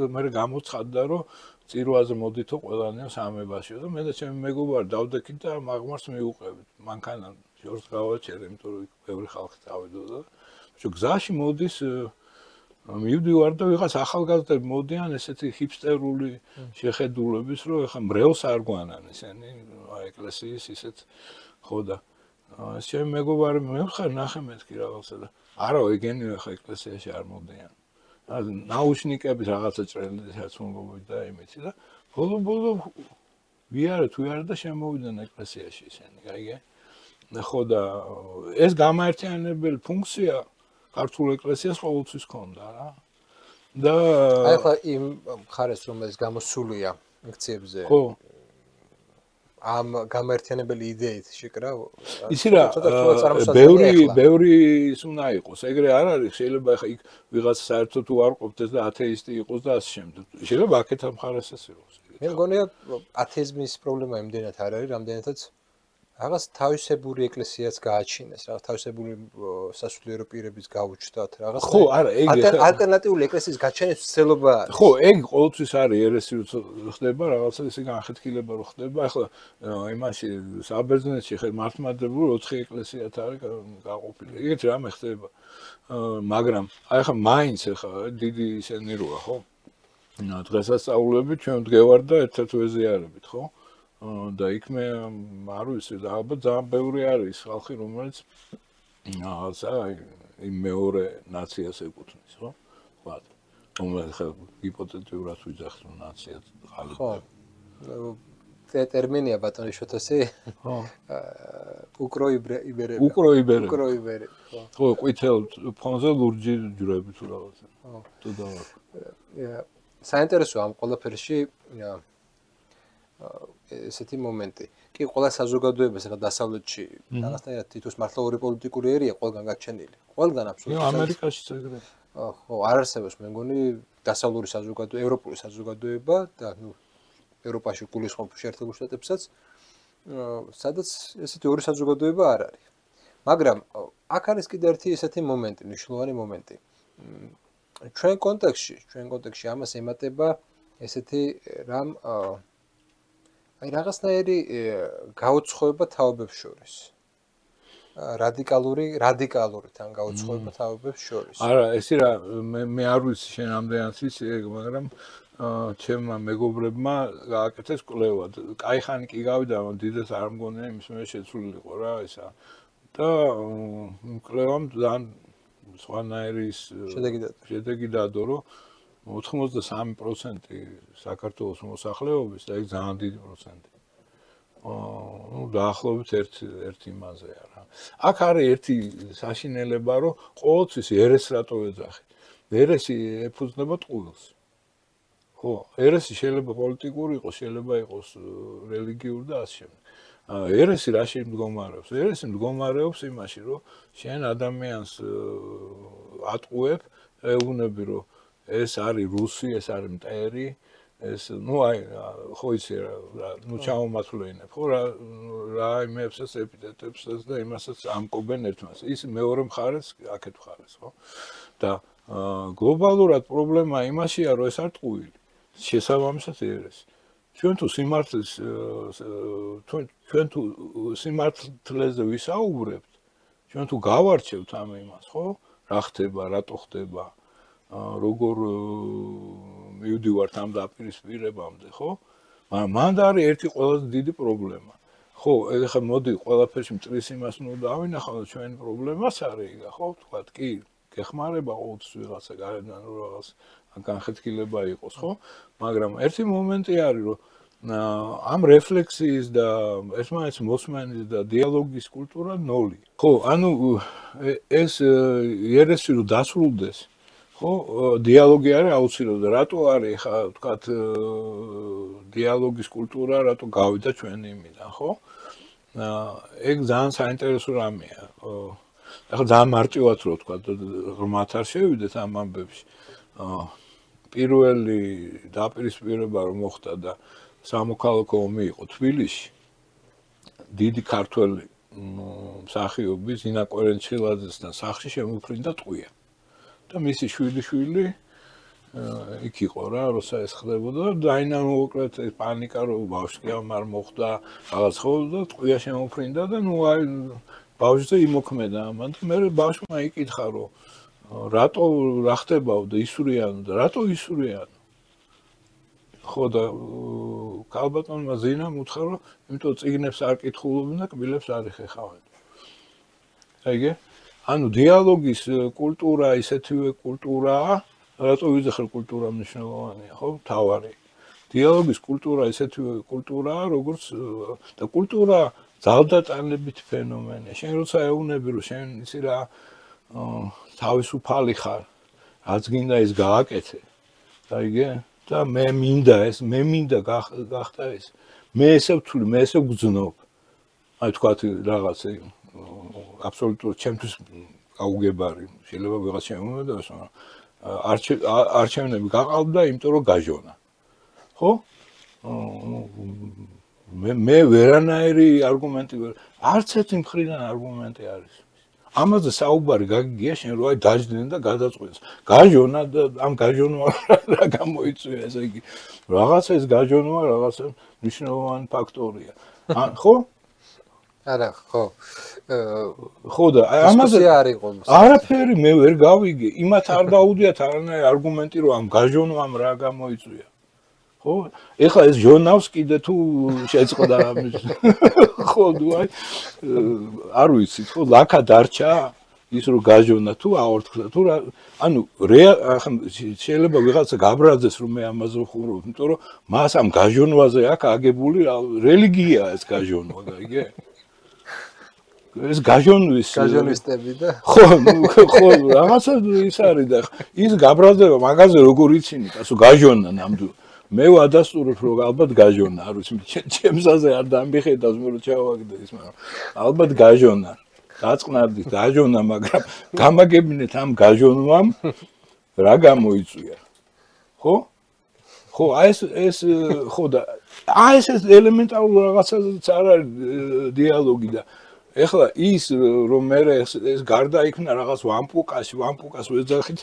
მე გამოცხადდა რომ წირვაზე მოდითო ყველანაირ სამებაშიო და მე და ჩემი მეგობარი დავდექით და მაგმარს მიუყევით მანქანა შორს გავაჩერე იმიტომ რომ ბევრი ხალხი წავედოდა და გზაში მოდის მივდივარ და ვიღაც ახალგაზრდები მოდიან ესეთი ჰიპსტერული შეხედულების რომ ეხა მრევლს არ გვანან ესენი ეკლესიის ისეთ ხო და ეს ჩემი მეგობარი მე ხარ ნახე მეთქი რაღაცა და არა ეგენი ეხა ეკლესიაში არ მოდიან ნაუშნიკების რაღაცა ჭრელდესაც მომბობი და იმითი და ბოლო ვიარე და შემოვიდნენ ეკლესიაში ისინი გაიგე ხო და ეს გამაერთიანებელი ფუნქცია ქართულ ეკლესიას ყოველთვის ჰქონდა რა. და აი ხა იმ მხარეს რომელიც გამოსულია ლექციებზე. ხო. ამ გამაერთიანებელი იდეით შეკრა. იცი რა, ბევრი ის უნდა იყოს. ეგრე არ არის, შეიძლება ხა იქ ვიღაც საერთოდ თუ არ ყოფდეს და ათეისტი იყოს და ასე შემდეგ. შეიძლება აქეთ ამ მხარეს ეს იყოს. მე მგონია ათეიზმის პრობლემა იმდენად არ არის, რამდენადაც რაღაც თავისებური ეკლესიაც გააჩინეს, რაღაც თავისებური სასულიერო პირების გაუჩნდათ, რაღაც ხო, არა, ეგ ალტერნატიული ეკლესიის გაჩენის ცდილობა არის. ხო, ეგ ყოველთვის არის ერესი ხდება, რაღაცა ისე განხეთქილება რო ხდება. ახლა იმაში საბერძნეთში ხე მართლმადიდებლური 4 ეკლესიათ არის გაყოფილი. ეგეთ რამე ხდება. მაგრამ აი ხა მაინც ხა დიდი ისენი როა, ხო? დღესასწაულები ჩვენ ვდგევარ და ერთ-ერთ ვეზიარებით, ხო? და იქ მე არ ვიცი და ალბათ ძალიან ბევრი არის ხალხი რომელიც რაღაცა იმ მეორე ნაციას ეკუთვნის ხო? ვთქვათ. რომელიც ხა ჰიპოთეტიურად ვიძახს რომ ნაცია ხალხი. ხო. ტერმინია ბატონი შოთასი. ხო. უკროიბერები. უკროიბერები. ხო, ყვითელ ფონზე ლურჯი ჯვრები თუ რაღაცა. ხო. თუ დავარ. საინტერესოა ამ ყველაფერში ესეთი მომენტი. კი, ყველა საზოგადოებას ახლა დასავლეთში რაღაცნაირად თითოს მართლობრივი პოლიტიკური ერია ყველგან გაჩენილი. ყველგან აბსოლუტურად. ამერიკაშიც ეგრე. ხო, არ არსებობს მე მგონი დასავლური საზოგადოება, ევროპული საზოგადოება და ევროპაში გულისხმობ შეერთებულ შტატებსაც, სადაც ესეთი ორი საზოგადოება არ არის. მაგრამ აქ არის კიდევ ერთი ესეთი მომენტი, მნიშვნელოვანი მომენტი. ჩვენ კონტექსტში ამას ემატება ესეთი რამ აი რაღაცნაირი გაუცხოება თაობებს შორის. რადიკალური თან გაუცხოება თაობებს შორის. არა, ესე რა მე არ ვიცი შენ ამდენად ვიცი, მაგრამ ჩემმა მეგობრებმა გააკეთეს კვლევა. კაი ხანი კი გავიდა, მაგრამ დიდად არ მგონია იმის მე შეცვლილიყო რა ისა. და კვლევამ ძალიან სხვანაირი შედეგი დადო, რომ 83% საქართველოს მოსახლეობის და ეგ ძალიან დიდი პროცენტი. დაახლოებით ერთ იმაზეა რა. აქ არის ერთი საშინელება, რომ ყოველთვის ერეს რატო ეძახით. ერესი ეფუძნება ტყუილს. ხო, ერესი შეიძლება პოლიტიკური იყოს, შეიძლება იყოს რელიგიური და ასე შემდეგ. ერესი რაში მდგომარეობს? ერესი მდგომარეობს იმაში, რომ შენ ადამიანს ატყუებ, ეუბნები, რომ ეს არის რუსი, ეს არის მტერი, ეს ნუ აი ხო იცი რა, ნუ ჩამომათვლენებ, ხო რა იმებსაც ეპიტეტებსაც და იმასაც ამკობენ ერთმანეთს. ის მეორე მხარეს, აქეთ მხარეს, ხო? და გლობალურად პრობლემა იმაშია, რომ ეს არ ტყუილი. შესაბამისად ერესი. ჩვენ თუ სიმართლის ჩვენ თუ სიმართლეზე ვისაუბრებთ, ჩვენ თუ გავარჩევთ ამ იმას, ხო? რა ხდება, რატო ხდება, როგორ მივდივართ ამ დაპირისპირებამდე, ხო? მაგრამ მანდ არის ერთი ყველაზე დიდი პრობლემა. ხო, ეხლა მოდი ყველაფერში მწრის იმას ნუ დავინახავთ, ჩვენი პრობლემას არის იგა, ხო? თქვათ, კი, გეხმარება ყოველთვის ვიღაცა გარედან რომ რაღაც განხეთქილება იყოს, ხო? მაგრამ ერთი მომენტი არის, რომ ამ რეფლექსიის და ერთმანეთს მოსმენის და დიალოგის კულტურა ნოლი. ხო, ანუ ეს იერესი რომ დასრულდეს, ხო, დიალოგი არის აუცილებელი. რატო არის ხა ვთქვათ დიალოგის კულტურა, რატო გავიდა ჩვენი იმიდან, ხო? ეგ ძალიან საინტერესო რამეა. ახლა ძალიან მარტივად რო ვთქვათ, ღრმათ არ შევიდეთ ამ ამბებში. პირველი დაპირისპირება რომ მოხდა და სამოქალაქო ომი იყო თბილისში, დიდი ქართველი მსახიობის ზინა კვერენჩხილაძესთან სახლში შემოფრინდა ტყვია. და მისი შვილი იქ იყო რა, როცა ეს ხდებოდა და დაინამო უკლეთ ეს პანიკა რომ ბავშვი არ მოხდა, რაღაც ხო და ტყვია შემოფრინდა და ნუ აი ბავშვზე იმოქმედა ამან და მე ბავშვმა იკითხა რომ რატო რა ხდებაო და ისურიანო და რატო ისურიანო? ხო და ქალბატონმა ზინამ უთხრა რომ იმიტომ წიგნებს არ კითხულობენ და კბილებს არ ეხეხავენ. აიგე? ანუ დიალოგის კულტურა ისეთივე კულტურაა, რატო ვიძახარ კულტურა მნიშვნელოვანია, ხო? თავარი. დიალოგის კულტურა ისეთივე კულტურაა, როგორც და კულტურა ძალდატანებით ფენომენია. შენ როცა ეუბნები რომ შენ ისი რა თავისუფალი ხარ, რაც გინდა ის გააკეთე. აიგე? და მე მინდა გახდა ეს. მე ესე ვთვლი, მე ესე ვგრძნობ. აი თქვათ რაღაცა აბსოლუტურად ჩემთვის გაუგებარი. შეიძლება ვიღაც შემომედოს, მაგრამ არჩევნები გაყალბდა, იმიტომ რომ გაჟონა. ხო? მე ვერანაირი არგუმენტი ვერ. არც ერთი მხრიდან არგუმენტი არის. ამაზე საუბარი გაგიგია შენ რომ აი დაждდნენ და გადაწყვეტს. გაჟონა და ამ გაჟონვა რა გამოიწვია ესე იგი. რაღაცა ეს გაჟონვა რაღაცა მნიშვნელოვანი ფაქტორია. ხო? არა, ხო. ხო და ამაზე არ იყო. არაფერი მე ვერ გავიგე. იმათ არ დაუდიათ არანაირი არგუმენტი რომ ამ გაჟონვამ რა გამოიწვია. ხო? ეხლა ეს ჟონავს კიდე თუ შეწყდა ხო, აი არ ვიცი, ხო, ლაკა დარჩა ის რომ გაჟონა თუ აორთქლა თუ რა, ანუ შეიძლება ვიღაცა გაბრაზდეს რომ მე ამაზე ვხურობ, იმიტომ რომ მას ამ გაჟონვაზე აქვს აგებული რელიგია ეს გაჟონვა, გაიგე? ეს გაჟონვისტები და ხო, რაღაცა ის არის და ის გაბრაზდება მაგაზე როგორ იცინი, ასო გაჟონა ნამდვილად მე ვადასტურებ რომ ალბათ გაჟონა, არ ვიცი, ჩემსაზე არ დამიხედავს მე რომ ჩავაგდე ის, მაგრამ ალბათ გაჟონა. დაწყნარდით გაჟონა, მაგრამ გამაგებინეთ ამ გაჟონვამ რა გამოიწვია. ხო? ხო, აი ეს ხო და აი ეს ელემენტარული რაღაცაზეც არ არის დიალოგი და ეხლა ის რომ მე ეს გარდა იქნა რაღაც ვამპუკას ვეძახით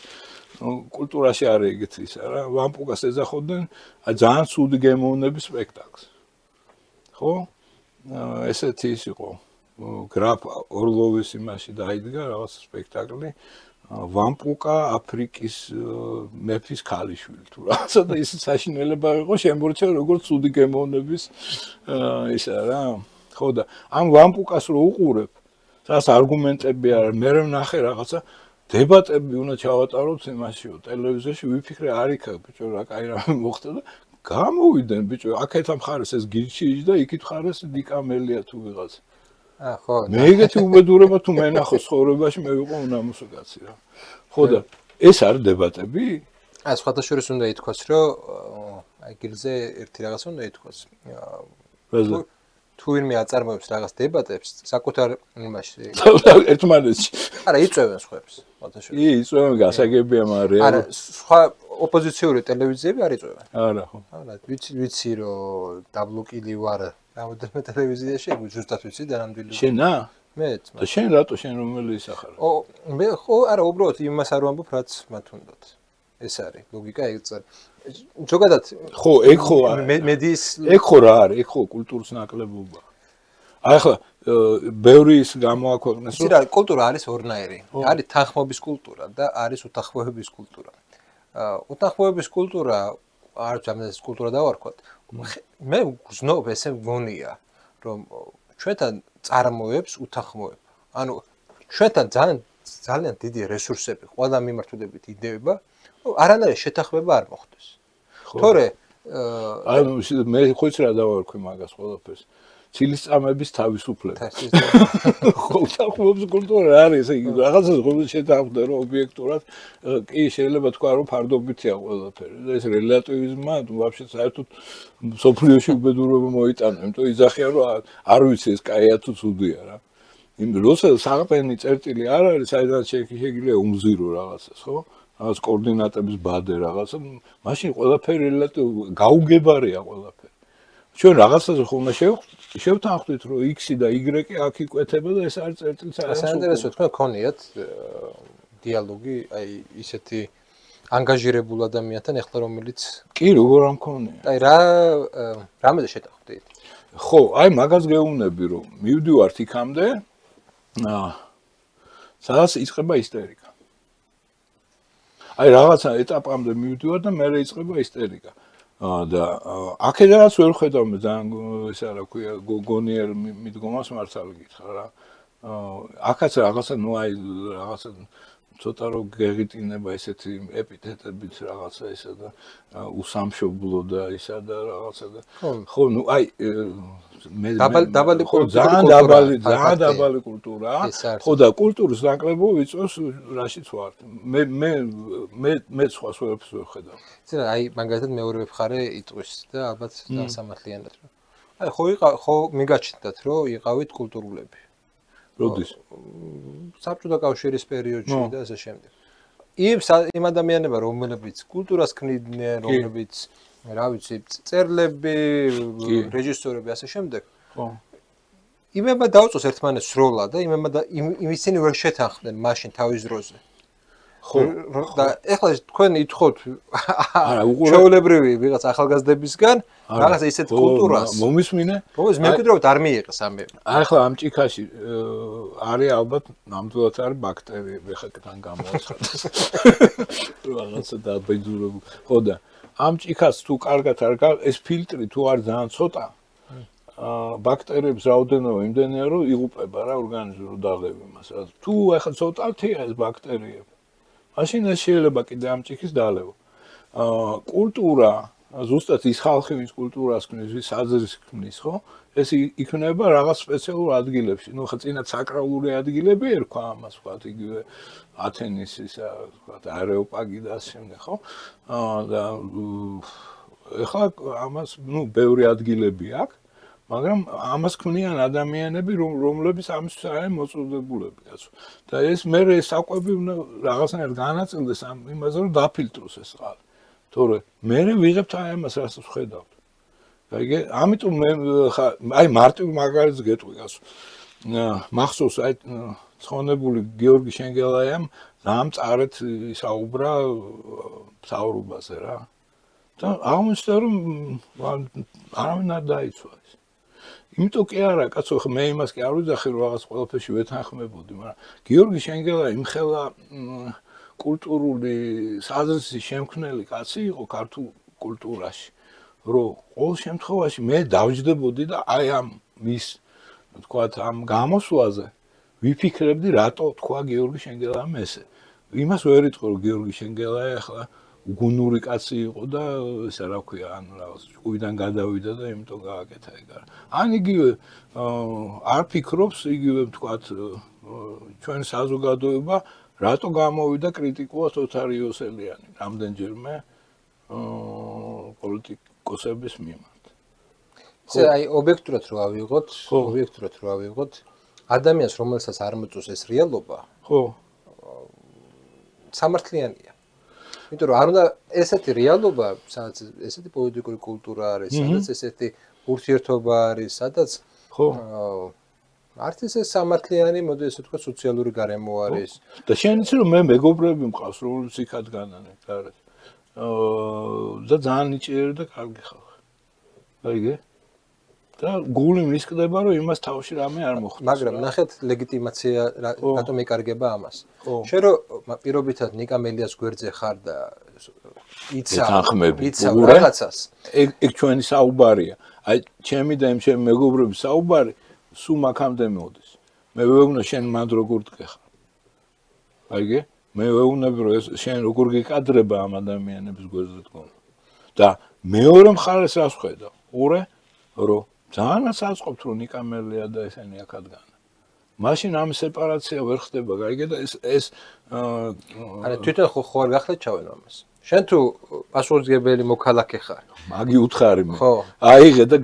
კულტურაში არის ეგეთი ის რა, ვამპუკას ეძახოდნენ ძალიან ცუდი გემოვნების სპექტაკლს. ხო? ესეთი ის იყო. გრაფ ორლოვის იმაში დაიდგა რაღაც სპექტაკლი ვამპუკა აფრიკის მეფის ქალიშვილი თუ რაღაცა და ის საშინელება იყო შემორჩა როგორც ცუდი გემოვნების ისა რა. ხო და ამ ვამპუკას რო უყურებ, სადაც არგუმენტები არის, მე ვნახე რაღაცა დებატები უნდა ჩავატაროთ იმაშიო, ტელევიზიაში ვიფიქრე არ იქა ბიჭო რა კაი რამე მოხდა და გამოვიდნენ ბიჭო, აქეთ მხარეს ეს გიჩიჯ და იქით მხარეს დიკამელია თუ ვიღაც. ხო. მე ეგეთი უბედურება თუ მენახო ცხოვრებაში მე ვიყო უნამუსო კაცი რა. ხო და ეს არის დებატები? აი სხვადასხვა უნდა ითქვას, რომ აი გილზე ერთი რაღაც უნდა ითქვას. თუ ვინმე აწარმოებს რაღაც დებატებს, საკუთარ იმაში ერთმანეთში. არა, იწვევენ სხვებს, სხვადასხვა. იწვევენ გასაგებია, მაგრამ არა, სხვა ოპოზიციური ტელევიზიები არ იწვევენ. არა, ხო. არა, ვიცი რომ დაბლოკილი ვარ რამოდენიმე ტელევიზიაში, ზუსტად ვიცი და ნამდვილი. შენა? მეც. და შენ რატო შენ რომელი ისახარ? მე ხო, არა, უბრალოდ იმას არ ვამბობ, რაც მათ უნდათ. ეს არის ლოგიკა ეგ წარ. ზოგადად ხო, ეგ ხო მედიის ეგ ხო რა არის, ეგ ხო კულტურის ნაკლებობა. აი ახლა ბევრი ის გამოაქვეყნეს, რომ რა კულტურა არის ორნაირი. არის თანხმობის კულტურა და არის უთანხმოების კულტურა. უთანხმოების კულტურა არც ამას კულტურა დავარქვათ. მე გზნობ ესე მგონია, რომ ჩვენთან წარმოებს უთანხმოება. ანუ ჩვენთან ძალიან დიდი რესურსები, ყველა მიმართულებით იდეება, არანაირი შეთანხმება არ მოხდეს. თორე ანუ მე ხოც რა დავარქვი მაგას ყველაფერს. ცილისწამების თავისუფლება. ხო, თანხმობის კულტურა არის, ესე იგი რაღაცას ყოველ შეთანხმდა რომ ობიექტურად კი შეიძლება თქვა რომ ფარდობითია ყველაფერი. ეს რელატივიზმმა ვაფშე საერთოდ სოფლიოში უბედურება მოიტანა, იმიტომ იძახიან რომ არ ვიცი ეს კაია თუ ცუდია რა. იმ როცა საყრენი წერტილი არ არის, საერთოდ შეიძლება უმზირო რაღაცას, ხო? რაღაც კოორდინატების ბადე რაღაცა, მაშინ ყველაფერი რელატივ გაუგებარია ყველაფერი. ჩვენ რაღაცაზე ხომ უნდა შევთანხმდით რომ x-ი და y-ი აქ იკვეთება და ეს არის წერტილი საინტერესო თქვენ გქონიათ დიალოგი აი ისეთი ანგაჟირებულ ადამიანთან ეხლა რომელიც კი როგორ არ მქონია აი რამეზე შეთანხმდით ხო აი მაგას გეუბნები რომ მივდივართ იქამდე სადაც იწყება ისტერიკა აი რაღაცა ეტაპამდე მივდივარ და მე იწყება ისტერიკა და აქედანაც ვერ ხედავ მე ძალიან ეს რა ქვია გონიერ მიდგომას მართალი გითხრა რა აქაც რაღაცა ნუ აი რაღაცა ცოტა რო გეღიტინება ესეთი ეპითეტებით რაღაცა ესა და უსამშობლო და ისა და რაღაცა და ხო ნუ აი მე დაბალი ძალიან დაბალი კულტურაა ხო და კულტურის ნაკლებობა ვიწევს რაშიც ვარ მე სხვას ვერაფერს ვერ ხედავ ძინა აი მაგალითად მეორე მხარე იტყვის და ალბათ სამართლიანად აი ხო მიგაჩნდათ რომ იყავით კულტურულები როდის საბჭოთა კავშირის პერიოდში და ასე შემდეგ იმ ადამიანებმა რომლებიც კულტურას ქმნიდნენ რომლებიც რა ვიცი წერლები რეჟისორები ასე შემდეგ ხო იმება დაუწოს ერთმანეთს სროლა და ისინი ვერ შეთანხმდნენ მაშინ თავის დროზე ხო და ეხლა თქვენ ითხოვთ ჩვეულებრივი ვიღაც ახალგაზრდებისგან რაღაც ისეთ კულტურას მომისმინე რომელიც მეკითხავთ არ მიიღეს ამბები ახლა ამ ჭიქაში არის ალბათ ნამდვილად არის ბაქტერიები ხა თან გამოაცხადეს რაღაცა დაბეძურებული ხო და ამ ჭიქას თუ კარგად არ ეს ფილტრი თუ არის ძალიან ცოტა ბაქტერიების რაოდენობა იმდენია რომ იღუპება რა ორგანიზმი რომ დაღები მას რა თუ ახლა ცოტათია ეს ბაქტერიები მაშინ ეს შეიძლება კიდე ამ ჭიქის დალევა კულტურა ზუსტად ის ხალხი ვის კულტურას ქმნის ვის აზრის ქმნის ხო ეს იქნება რაღაც სპეციალურ ადგილებში ნუ ხა წინა საკრალური ადგილები ერქვა ამას ვთქვათ იგივე ათენის ისა ვთქვათ არეოპაგი და ასე შემდეგ ხო და ეხლა ამას ნუ ბევრი ადგილები აქვს მაგრამ ამას ქმნიან ადამიანები რომლებიც ამისთვის არიან მოწოდებულები კაცო და ეს მე საკვები უნდა რაღაცნაირად განაწილდეს ამ იმაზე რომ დაფილტროს ეს წყალი თორე მე ვიღებთ აი ამას რასაც ვხედავთ გაიგე ამიტომ მე აი მარტივ მაგალითს გეტყვი კაცო მახსოვს აი ცხონებული გიორგი შენგელაიამ დამწარეთ ისაუბრა საუბრობაზე რა და აღმოჩნდა რომ არავინ არ დაიცვა ეს იმიტომ კი არა კაცო ხა მე იმას კი არ ვიძახი რომ რაღაც ყველაფერში ვეთანხმებოდი მაგრამ გიორგი შენგელაი იმხელა კულტურული საზრისის შემქმნელი კაცი იყო ქართულ კულტურაში რომ ყოველ შემთხვევაში მე დავჯდებოდი და აი ამ მის ვთქვათ ამ გამოსვლაზე ვიფიქრებდი რატო თქვა გიორგი შენგელაიმ ესე იმას ვერ იტყვი რომ გიორგი შენგელაი ახლა გუნური კაცი იყო და ესა რა ქვია ანუ რაღაც ჭუიდან გადავიდა და იმიტომ გააკეთა ეგ არა ან იგივე არ ფიქრობს იგივე ვთქვათ ჩვენ საზოგადოება რატო გამოვიდა კრიტიკულად ოთარ იოსელიანი რამდენჯერმე პოლიტიკოსების მიმართ ესე აი ობიექტურად რო ავიღოთ ადამიანს რომელსაც არ მოწონს ეს რეალობა ხო სამართლიანია იმიტომ რომ არ უნდა ესეთი რეალობა სადაც ესეთი პოლიტიკური კულტურა არის სადაც ესეთი ურთიერთობა არის სადაც ხო არც ესე სამართლიანი მოდი ესე ვთქვა სოციალური გარემო არის და შენ იცი რომ მე მეგობრები მყავს რომლებიც იქად განანენ გარეთ და ძალიან ნიჭიერი და კარგი ხალხი. აიგე? და გული მისკდება, რომ იმას თავში რამე არ მოხდეს. მაგრამ ნახეთ ლეგიტიმაცია რატომ ეკარგება ამას. შენ რომ პირობითად ნიკა მელიას გვერდზე ხარ და იცავ რაღაცას. ეგ ჩვენი საუბარია. აი ჩემი და ჩემი მეგობრების საუბარი სულ მაგამდე მოდის. მე ვეუბნა შენ მანდ როგორ დგეხარ. აიგე? მე ვეუბნები რომ შენ როგორ გიკადრება ამ ადამიანების გვერდზე დგომა. და მეორე მხარეს რას ხედავ? ურე რომ ძალიან საწყობთ რომ ნიკა მელია და ესენი აქადგან. მაშინ ამ სეპარაცია ვერ ხდება, გაიგე და ეს არა თვითონ ხო არ გახლედ ჩავენ ამას. შენ თუ პასუხისმგებელი მოქალაქე ხარ. მაგი უთხარი მე. ხო. აიღე და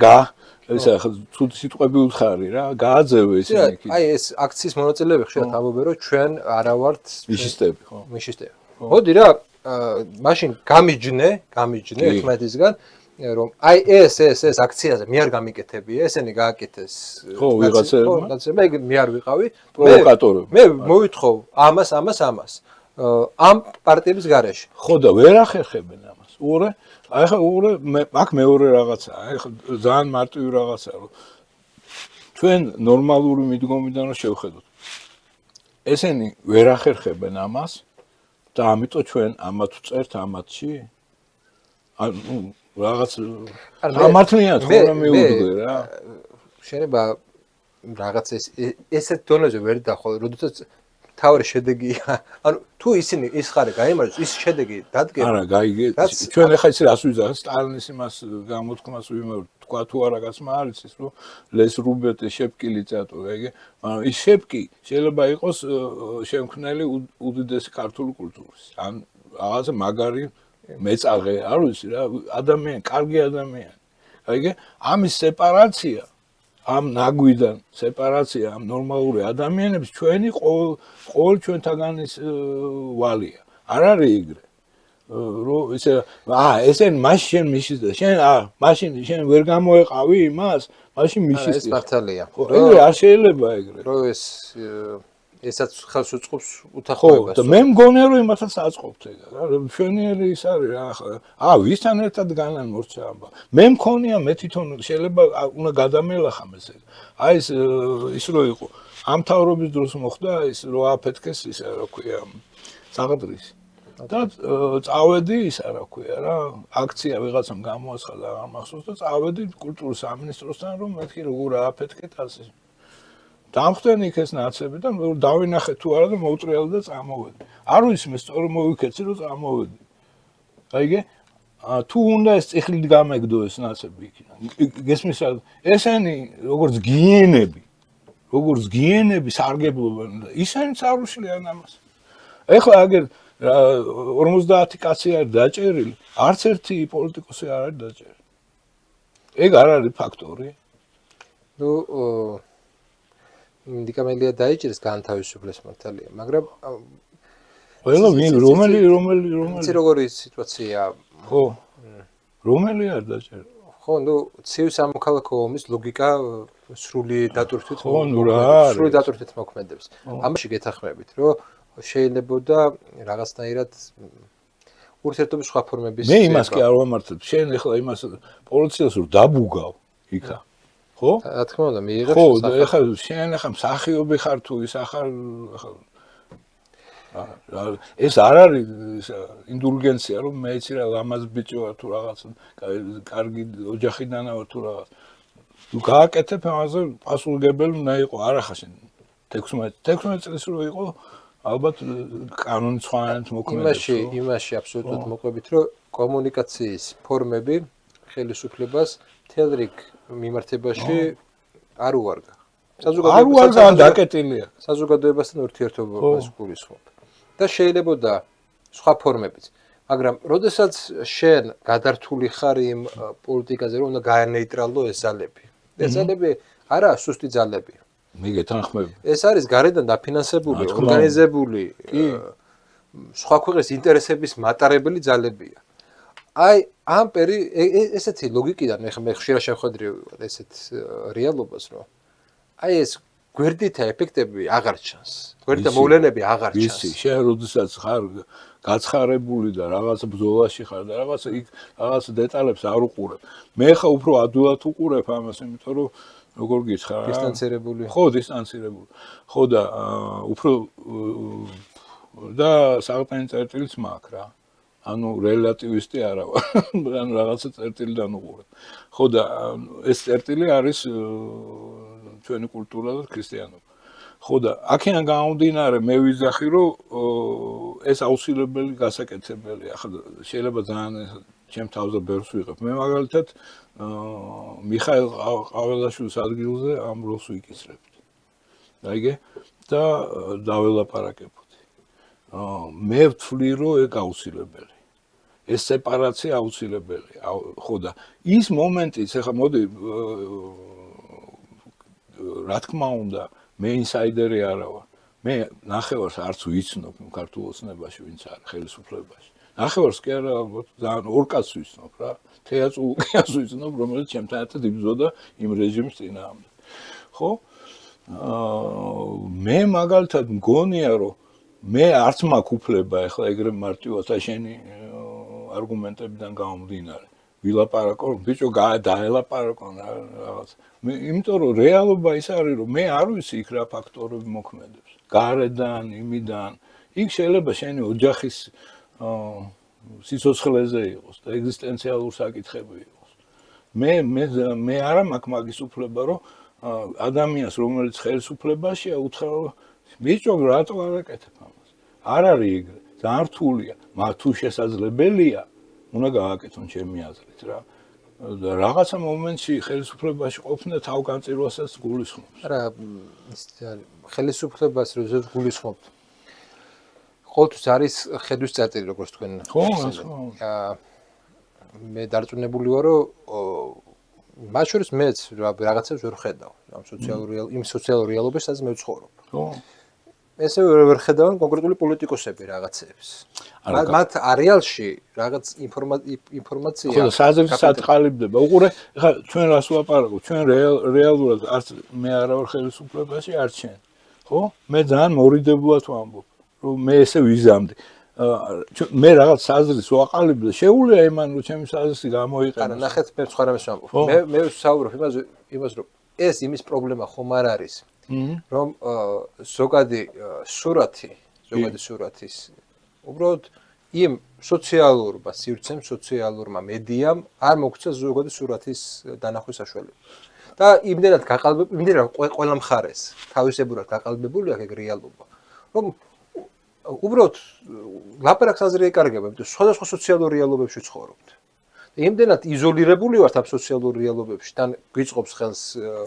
ისა თუ სიტყვები უთხარი რა, გააძევე ისინი კი. აი ეს აქციის მონაწილეები ხშირად ამბობენ რომ ჩვენ არა ვართ მიშისტები, ხო. მიშისტები. მოდი რა, მაშინ გამიჯნე ერთმანეთისგან რომ აი ეს აქციაზე მე არ გამიკეთებია, ესენი გააკეთეს. ხო, ვიღაცებმა. მე მე არ ვიყავი. პროვოკატორები. მე მოვითხოვ ამას. ამ პარტიების გარეშე. ხო და ვერ ახერხებენ ამას. ურე, აი ხა ურე აქ მეორე რაღაცა, აი ხა ძალიან მარტივი რაღაცა რომ ჩვენ ნორმალური მიდგომიდან რომ შევხედოთ. ესენი ვერ ახერხებენ ამას და ამიტომ ჩვენ ამათ წერთ ამათში. ანუ რაღაც ამართლიანად ხო რა მეუდგე რა. შეიძლება რაღაც ესეთ დონეზე ვერ დახვალ, როდესაც თავი შედეგია. ანუ თუ ისინი ის ხარე გაიმარჯვეს, ის შედეგი დადგება. არა, გაიგე. ჩვენ ახლა ის რას ვიზახ, სტალინის იმას გამოთქმას ვიმეორ, თქვა თუ არა გაცმა არის ის, რომ ლეს რუბეტე შეფკილი წატო, გაიგე? მაგრამ ის შეფკი შეიძლება იყოს შემქმნელი უდიდესი ქართული კულტურის. ან რაღაცა მაგარი მეწაღე, არ ვიცი რა, ადამიანი, კარგი ადამიანი. გაიგე? ამის სეპარაცია ამ ნაგვიდან სეპარაცია ამ ნორმალური ადამიანების ჩვენი ყოველ ჩვენთაგანის ვალია. არ არის იგრე. რომ ისე ესენ მაშინ შენ მიშის და შენ მაშინ შენ ვერ გამოეყავი იმას, მაშინ მიშის. ეს მართალია. ხო, ეგრე არ შეიძლება ეგრე. რომ ესაც ხელს უწყობს უთანხმოებას. ხო, და მე მგონია რომ იმასაც აწყობთ ეგ რა. მშვენიერი ის არის რა ახლა. ვისთან ერთად განან მორჩა ამბა. მე მქონია მე თვითონ შეიძლება უნდა გადამელახა ეს. აი ის რო იყო. ამ თავრობის დროს მოხდა ის რო აფეთქეს ის რა ქვია საღდრის. და წავედი ისა რა ქვია რა აქცია ვიღაცამ გამოაცხადა არ მახსოვს და წავედი კულტურის სამინისტროსთან რომ მეთქი როგორ აფეთქეთ ასე. დამხვდენი იქ ეს ნაცები და დავინახე თუ არა და მოვუტრიალე და წამოვედი. არ ვიცი მე სწორი მოვიქეცი რომ წამოვედი. აიგე? თუ უნდა ეს წიხლით გამეგდო ეს ნაცები იქიდან. გესმის რა ესენი როგორც გიენები სარგებლობენ და ისინიც არ უშლიან ამას. ეხლა აგერ 50 კაცი არის დაჭერილი, არც ერთი პოლიტიკოსი არ არის დაჭერილი. ეგ არ არის ფაქტორი. ნუ ნიკა მელია დაიჭირეს განთავისუფლებას მართალია, მაგრამ ყველა რომელი იცი როგორი სიტუაცია? ხო. რომელი არ დაჭერილი? ხო, ნუ ცივი სამოქალაქო ომის ლოგიკა სრული დატვირთვით მოქმედებს. ამაში გეთანხმებით, რომ შეიძლებოდა რაღაცნაირად ურთიერთობის სხვა ფორმების მე იმას კი არ ვამართებ. შენ ახლა იმას პოლიციას რო დაბუგავ იქა. ხო? რა თქმა უნდა, მიიღებს. ხო, ახლა შენ ახლა მსახიობი ხარ თუ ის ახლა ეს არ არის ინდულგენცია რომ მე იცი რა ლამაზ ბიჭი ვარ თუ რაღაც კარგი ოჯახიდანა ვარ თუ რაღაც. თუ გააკეთებ ამაზე პასუხისმგებელი უნდა იყო არა ხა შენ 16 წლის რო იყო ალბათ კანონის სხვანაირად მოქმედებს. იმაში აბსოლუტურად მოყვებით, რომ კომუნიკაციის ფორმები ხელისუფლებას თელ რიგ მიმართებაში არ უარგა. დაკეტილია. საზოგადოებასთან ურთიერთობას გულისხმობ. და შეიძლებოდა სხვა ფორმებიც. მაგრამ როდესაც შენ გადართული ხარ იმ პოლიტიკაზე, რომ უნდა გაანეიტრალო ეს ძალები. ეს ძალები არა სუსტი ძალებია. მე გეთანხმები. ეს არის გარედან დაფინანსებული, ორგანიზებული, სხვა ქვეყნის ინტერესების მატარებელი ძალებია. აი, ამ ესეთი ლოგიკიდან მე ხშირად შევხედრი ესეთ რეალობას, რომ აი ეს გვერდითა ეფექტები აღარ ჩანს. გვერდითა მოვლენები აღარ ჩანს. ვიცი, შენ როდესაც ხარ გაცხარებული და რაღაც ბრძოლაში ხარ და რაღაც დეტალებს არ უყურებ. მე ხა უფრო ადვილად უყურებ ამას, იმიტომ რომ როგორ გითხრა? დისტანცირებული. ხო, დისტანცირებული. ხო და უფრო და საყრდენი წერტილიც მაქვს რა. ანუ რელატივისტი არა ვარ. ანუ რაღაცა წერტილიდან უყურებ. ხო და ეს წერტილი არის ჩვენი კულტურა და ქრისტიანობა. ხო და აქედან გამომდინარე მე ვიზახი რომ ეს აუცილებელი გასაკეთებელია. ახლა შეიძლება ძალიან ჩემ თავზე ბევრს ვიღებ. მე მაგალითად მიხაილ ყაველაშვილის ადგილზე ამ როლს ვიკისრებდი. დაიგე? და დაველაპარაკებოდი. მე ვთვლი რომ ეგ აუცილებელი. ეს სეპარაცია აუცილებელია. ხო და ის მომენტიც ახლა მოდი რა თქმა უნდა მე ინსაიდერი არა ვარ. მე ნახევარს არც ვიცნობ ქართულ ოცნებაში ვინც არის ხელისუფლებაში. ნახევარს კი არა ალბათ ძალიან ორ კაცს ვიცნობ რა. თეატრს ვიცნობ რომელიც ჩემთან ერთად იბრძოდა იმ რეჟიმის წინააღმდეგ. ხო? მე მაგალითად მგონია რომ მე არც მაქვს უფლება ახლა ეგრე მარტივად შენი არგუმენტებიდან გამომდინარე. ვილაპარაკო, ბიჭო, დაელაპარაკო რაღაც. იმიტომ რომ რეალობა ის არის, რომ მე არ ვიცი იქ რა ფაქტორები მოქმედებს. გარედან, იმიდან. იქ შეიძლება შენი ოჯახის სიცოცხლეზე იყოს და ეგზისტენციალურ საკითხები იყოს. მე არა მაქვს მაგის უფლება, რომ ადამიანს, რომელიც ხელისუფლებაშია, უთხრა, რომ ბიჭო, რატო არ აკეთებ ამას? არ არის ეგრე. ძალიან რთულია, მაგრამ თუ შესაძლებელია, უნდა გააკეთონ ჩემი აზრით რა. და რაღაცა მომენტში ხელისუფლებაში ყოფნა თავგანწირვასაც გულისხმობს. არა, ხელისუფლებას როდესაც გულისხმობთ. ყოველთვის არის ხედვის წერტილი, როგორც თქვენ. ხო, მე დარწმუნებული ვარ, რომ მათ შორის მეც რაღაცებს ვერ ხედავ. ამ სოციალურ რეალობაში, სადაც მე ვცხოვრობ. ხო. ესე ვერ ხედავენ კონკრეტული პოლიტიკოსები რაღაცებს. მათ არეალში რაღაც ინფორმაცია. ხო, საზრდისად ყალიბდება. უყურე, ეხლა ჩვენ რას ვლაპარაკობ? ჩვენ რეალურად არც მე არა ვარ ხელისუფლებაში, არც შენ. ხო? მე ძალიან მორიდებლად ვამბობ, რომ მე ესე ვიზამდი. მე რაღაც საზრდის ვაყალიბდა, შეუძლია იმან რომ ჩემი საზრისი გამოიყენოს. არა, ნახეთ, მე სხვა რამეს ვამბობ. მე ვსაუბრობ იმას, რომ ეს იმის პრობლემა ხომ არ არის. რომ ზოგადი სურათის უბრალოდ იმ სოციალურმა სივრცემ, სოციალურმა მედიამ არ მოგცეს ზოგადი სურათის დანახვის საშუალება. და იმდენად ყველა მხარეს თავისებურად გაყალბებული აქვს ეგ რეალობა. რომ უბრალოდ ლაპარაკს აზრი ეკარგება, იმიტომ რომ სხვადასხვა სოციალურ რეალობებში ცხოვრობთ. იმდენად იზოლირებული ვართ ამ სოციალურ რეალობებში, თან გვიწყობს ხელს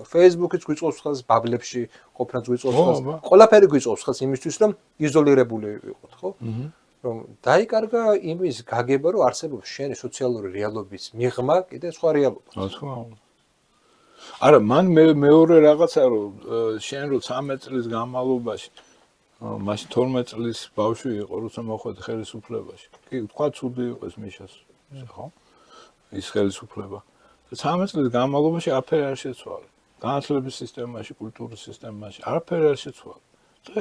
Facebook-იც, გვიწყობს ხელს ბაბლებში, ყოფნაც გვიწყობს ხელს. ყველაფერი გვიწყობს ხელს იმისთვის, რომ იზოლირებული ვიყოთ, ხო? რომ დაიკარგა იმის გაგება, რომ არსებობს შენი სოციალური რეალობის მიღმა, კიდე სხვა რეალობა. რა თქმა უნდა. არა, მან მეორე რაღაცა რომ შენ რო 13 წლის განმავლობაში მაშინ 12 წლის ბავშვი იყო, როცა მოხვედი ხელისუფლებაში. კი, თქვა ცუდი იყო ეს მიშას, ხო? ის ხელისუფლება. 13 წლის განმავლობაში არაფერი არ შეცვალა. განათლების სისტემაში, კულტურის სისტემაში არაფერი არ შეცვალა. და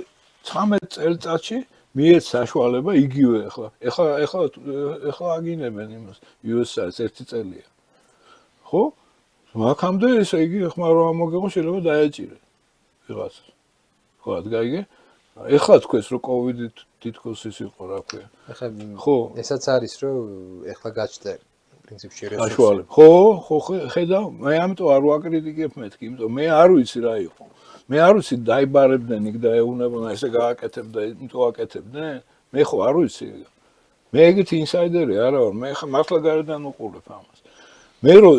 13 წელიწადში მიეც საშუალება იგივე ეხლა აგინებენ იმას. US-ს 1 წელია. ხო? მაგამდე ესე იგი ხმარო ამოგეღო შეიძლება დაეჭირე ვიღაცას. ხო, გაიგე? ეხლა თქვენს რომ კოვიდი თითქოს ის იყო რა ქვია. ხო, ესაც არის რომ ეხლა გაჩნდა პრინციპში საშუალება. ხო, ხედავ, მე ამიტომ არ ვაკრიტიკებ მეთქი, იმიტომ მე არ ვიცი რა იყო. მე არ ვიცი დაიბარებდნენ იქ და ეუნებონა ესე გააკეთებდა, იმიტომ აკეთებდნენ. მე ხო არ ვიცი. მე ეგეთი ინსაიდერი არა ვარ, მე ხა მართლა გარედან უყურებ ამას. მე რო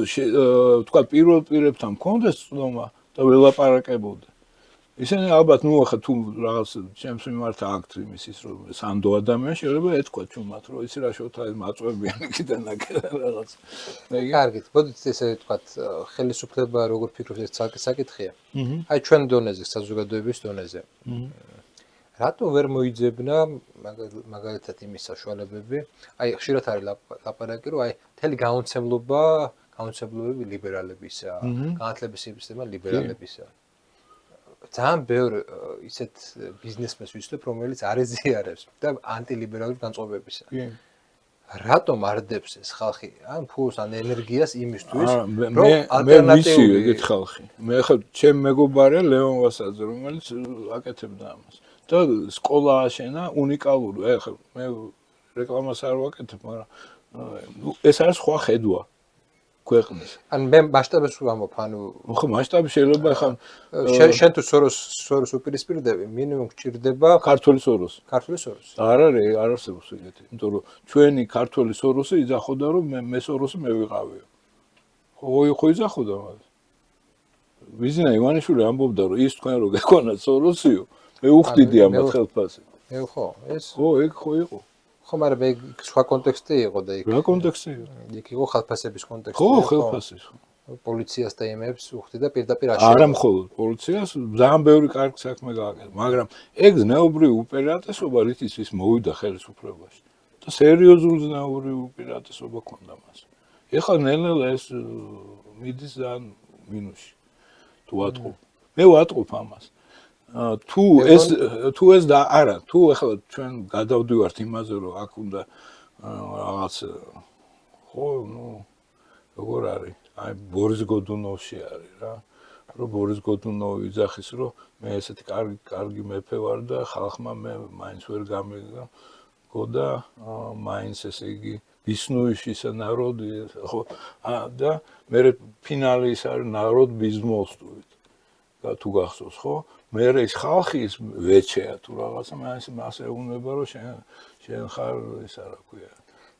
თქვა პირველ პირებთან მქონდეს ცნობა და ველაპარაკებოდი. ისინი ალბათ ნუ ახლა თუ რაღაც ჩემს მიმართ აქვთ იმის ის რომ სანდო ადამიანი შეიძლება ეთქვა ჩუმად რომ იცი რა შოთა მაწვევიან იქიდან აქედან რაღაც. კარგით, მოდით ესე ვთქვათ, ხელისუფლება როგორ ფიქრობს ეს საკითხია. აი ჩვენ დონეზე, საზოგადოების დონეზე. რატო ვერ მოიძებნა მაგალითად იმის საშუალებები? აი ხშირად არის ლაპარაკი რომ აი მთელი გაუნცემლობები ლიბერალებისა, განათლების სისტემა ლიბერალებისა. ძალიან ბევრი ისეთ ბიზნესმენს ვიცნობ, რომელიც არ ეზიარებს და ანტილიბერალური განწყობებისა. რატომ არ დებს ეს ხალხი ან ფულს ან ენერგიას იმისთვის, რომ ალტერნატიული ეგეთ ხალხი. მე ხა ჩემ მეგობარია ლევონ ვასაძე, რომელიც აკეთებდა ამას. და სკოლა აშენა უნიკალური. ხა მე რეკლამას არ ვაკეთებ, მაგრამ ეს არის სხვა ხედვა ქვეყნის. ან მე მასშტაბებს ვამბობ, ანუ ხო, მასშტაბი შეიძლება ხა შენ თუ სოროს უპირისპირდები, მინიმუმ გჭირდება ქართული სოროსი. ქართული სოროსი. არ არის, არ არსებობს ეგეთი. იმიტომ რომ ჩვენი ქართული სოროსი იძახოდა რომ მე სოროსი მე ვიყავიო. ხო იძახოდა მას. ვიზინა ივანიშვილი ამბობდა რომ ის თქვენ რო გეკონათ სოროსიო, მე უხდიდი ამათ ხელფასი. მე ხო, ეს ხო, ეგ ხო იყო. ხო, მაგრამ ეგ სხვა კონტექსტი იყო და იქ. რა კონტექსტი იყო? იქ იყო ხალხფასების კონტექსტი. ხო, ხელფასის. პოლიციას და იმებს უხდი და პირდაპირ აშენდა. არა მხოლოდ პოლიციას, ძალიან ბევრი კარგი საქმე გააკეთა, მაგრამ ეგ ზნეობრივი უპირატესობა რითიც ის მოვიდა ხელისუფლებაში. და სერიოზული ზნეობრივი უპირატესობა ქონდა მას. ეხლა ნელ-ნელა ეს მიდის ძალიან მინუსში. თუ ვატყობ. მე ვატყობ ამას. თუ ეს და არა, თუ ეხლა ჩვენ გადავდივართ იმაზე, რომ აქ უნდა რაღაც ხო, როგორ არის? აი ბორის გოდუნოვში არის რა. რომ ბორის გოდუნოვი იძახის, რომ მე ესეთი კარგი მეფე ვარ და ხალხმა მე მაინც ვერ გამიგო და მაინც ესე იგი ბისნუიშისა ნაროდი ხო და მე ფინალი ის არის ნაროდ ბიზმოსტუით. თუ გახსოვს ხო? მე ეს ხალხი ის ვეჩეა თუ რაღაცა მაინც მასე უნება რომ შენ ხარ ის არა ქვია.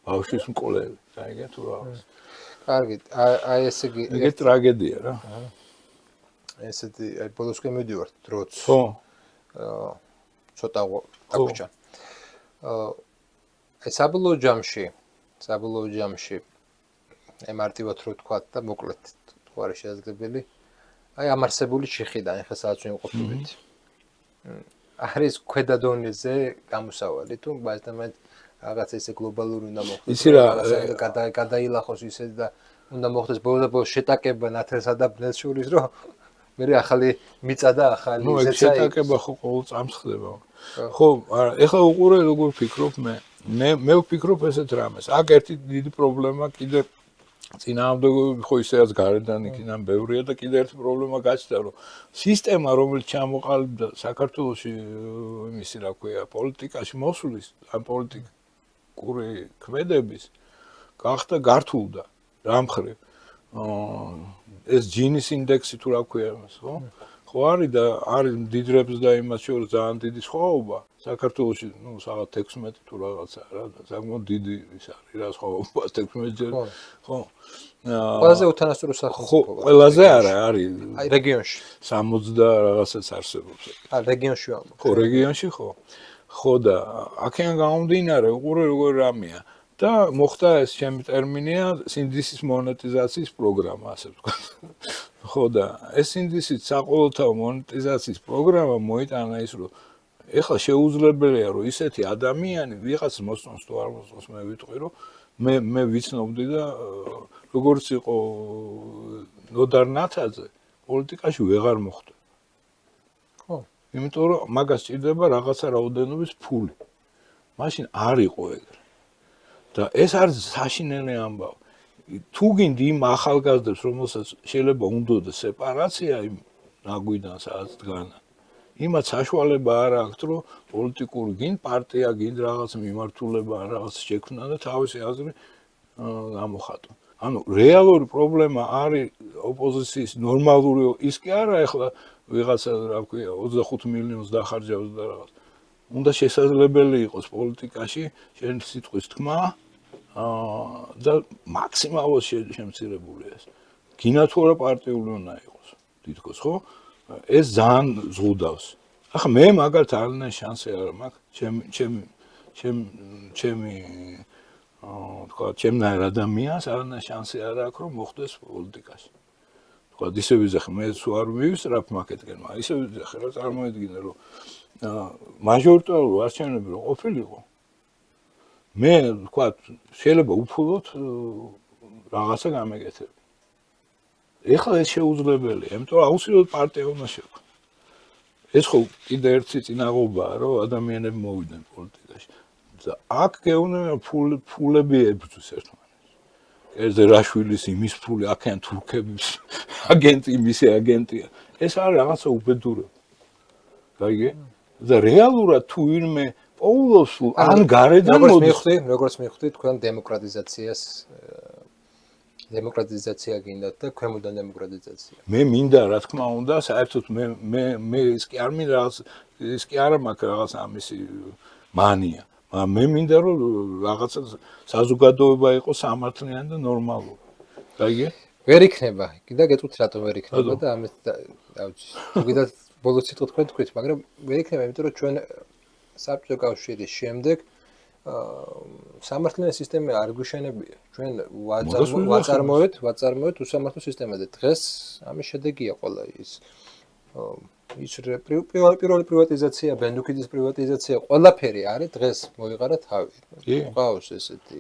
ბავშვის მკვლელი, დაიგე თუ რაღაც. კარგი, აი ესე იგი ეგ ტრაგედია რა. ესეთი აი ბოლოსკე მივდივართ დროც. ხო. ცოტა დაგვრჩა. აი საბოლოო ჯამში აი მარტივად რო თქვა და მოკლედ თუ არის შესაძლებელი აი ამარსებული ჩიხიდან ეხლა სადაც ვიმყოფებით. არის ქვედა დონეზე გამოსავალი თუ ბაზდამეთ რაღაც ესე გლობალური უნდა მოხდეს. ისი რა გადაილახოს ისე და უნდა მოხდეს ბოლოს შეტაკება ნათელსა და ბნელს შორის რომ მე ახალი მიწა და ახალი ისეცაა. ნუ შეტაკება ხო ყოველ წამს ხდება. ხო, არა, ეხლა უყურე როგორ ფიქრობ მე ვფიქრობ ესეთ რამეს. აქ ერთი დიდი პრობლემა კიდე წინააღმდეგობები ხო ისეაც გარედან იქიდან ბევრია და კიდე ერთი პრობლემა გაჩნდა რომ სისტემა რომელიც ჩამოყალიბდა საქართველოში იმისი რა ქვია პოლიტიკაში მოსulis ამ პოლიტიკური ქმედების გახდა გართულდა რა მხრივ ეს ჯინის ინდექსი თუ რა ქვია იმას ხო არის და არის დიდრებს და იმას შორის ძალიან დიდი სხვაობა საქართველოში ნუ რაღაც 16 თუ რაღაცა რა საკმაოდ დიდი ის არის რა სხვაობა 16 ჯერ ხო ყველაზე უთანასწორო სახელმწიფო ხო ყველაზე არა არის აი რეგიონში 60 და რაღაცაც არსებობს რეგიონში ვამბობ ხო რეგიონში ხო და აქედან გამომდინარე უყურე როგორ რამეა და მოხდა ეს ჩემი ტერმინია სინდისის მონეტიზაციის პროგრამა ასე ვთქვათ ხო და ეს სინდისის საყოველთაო მონეტიზაციის პროგრამა მოიტანა ის რომ ეხლა შეუძლებელია რომ ისეთი ადამიანი ვიღაც მოსწონს თუ არ მოსწონს მე ვიტყვი რომ მე ვიცნობდი და როგორც იყო ნოდარ ნათაძე პოლიტიკაში ვეღარ მოხვდა ხო იმიტომ რომ მაგას ჭირდება რაღაცა რაოდენობის ფული მაშინ არ იყო ეგრე და ეს არის საშინელი ამბავი თუ გინდი იმ ახალგაზრდებს რომელსაც შეიძლება უნდოდა სეპარაცია იმ ნაგვიდან სადაც დგანან იმათ საშუალება არ აქვს რომ პოლიტიკური გინ პარტია გინ რაღაც მიმართულება რაღაც შექმნა და თავისი აზრი გამოხატო. ანუ რეალური პრობლემა არის ოპოზიციის ნორმალური ის კი არა ეხლა ვიღაცა რა ქვია 25 მილიონს დახარჯავს და რაღაც. უნდა შესაძლებელი იყოს პოლიტიკაში შენ სიტყვის თქმა და მაქსიმალურად შემცირებული ეს. გინა თუ არა პარტიული უნდა იყოს. თითქოს ხო? ეს ძალიან ზღუდავს. ახლა მე მაგათ არანაირი შანსი არ მაქვს. ჩემი თქვა ჩემნაირ ადამიანს არანაირი შანსი არ აქვს რომ მოხდეს პოლიტიკაში. თქვა ისე ვიზახე მე თუ არ მივისწრაფ მაგეთკენ, მაგრამ ისე ვიზახე რა წარმოედგინე რომ მაჟორიტარული არჩევნები რო ყოფილიყო. მე თქვა შეიძლება უფულოდ რაღაცა გამეკეთები. ეხლა ეს შეუძლებელია, იმიტომ რომ აუცილებლად პარტია უნდა შექმნას. ეს ხო კიდე ერთი წინაღობაა, რომ ადამიანები მოვიდნენ პოლიტიკაში. და აქ გეუბნება ფულები ებრძვის ერთმანეთს. ესე რაშვილის იმის ფული, აქიან თურქების აგენტი, მისი აგენტია. ეს არის რაღაცა უბედურება. გაიგე? და რეალურად თუ ვინმე პოულობს ან გარედან მოდის, როგორც მივხვდი, თქვენ დემოკრატიზაცია გინდათ და ქვემოდან დემოკრატიზაცია. მე მინდა, რა თქმა უნდა, საერთოდ მე ის კი არ მინდა რაღაც ის კი არა მაქვს რაღაც ამისი მანია. მე მინდა რომ რაღაცა საზოგადოება იყოს სამართლიანი და ნორმალური. გაიგე? ვერ იქნება. კიდე გეტყვით რატომ ვერ იქნება და ამის დავჭი. კიდე ბოლოს სიტყვა თქვით, მაგრამ ვერ იქნება, იმიტომ რომ ჩვენ საბჭოთა კავშირის შემდეგ სამართლიანი სისტემა არ გვიშენებია. ჩვენ ვაწარმოეთ უსამართლო სისტემაზე. დღეს ამის შედეგია ყველა ის პირველი პრივატიზაცია, ბენდუქიძის პრივატიზაცია, ყველაფერი არის დღეს მოიყარა თავი. ყავს ესეთი.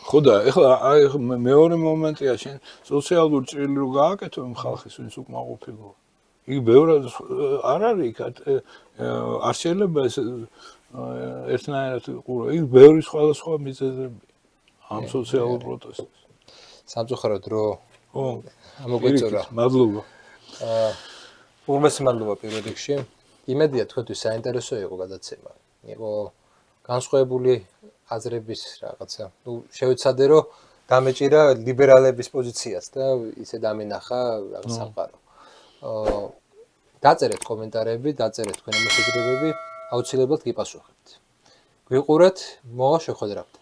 ხო და ეხლა აი მეორე მომენტია შენ სოციალური ჭრილი რო გააკეთო იმ ხალხის ვინც უკმაყოფილოა. იქ ბევრად არ არის იქ არ შეიძლება ეს ერთნაირად ყურა. იქ ბევრი სხვადასხვა მიზეზებია ამ სოციალურ პროტესტს. სამწუხაროდ დრო ხო ამოგვეწორა. მადლობა. უმეტეს მადლობა პირველ რიგში. იმედია თქვენთვის საინტერესო იყო გადაცემა. იყო განსხვავებული აზრების რაღაცა. შევეცადე რომ დამეჭირა ლიბერალების პოზიციას და ისე დამენახა რაღაც სამყარო. დაწერეთ კომენტარები, დაწერეთ თქვენი მოსაზრებები, აუცილებლად გიპასუხებთ. გვიყურეთ, მოვა შეხვედრამდე.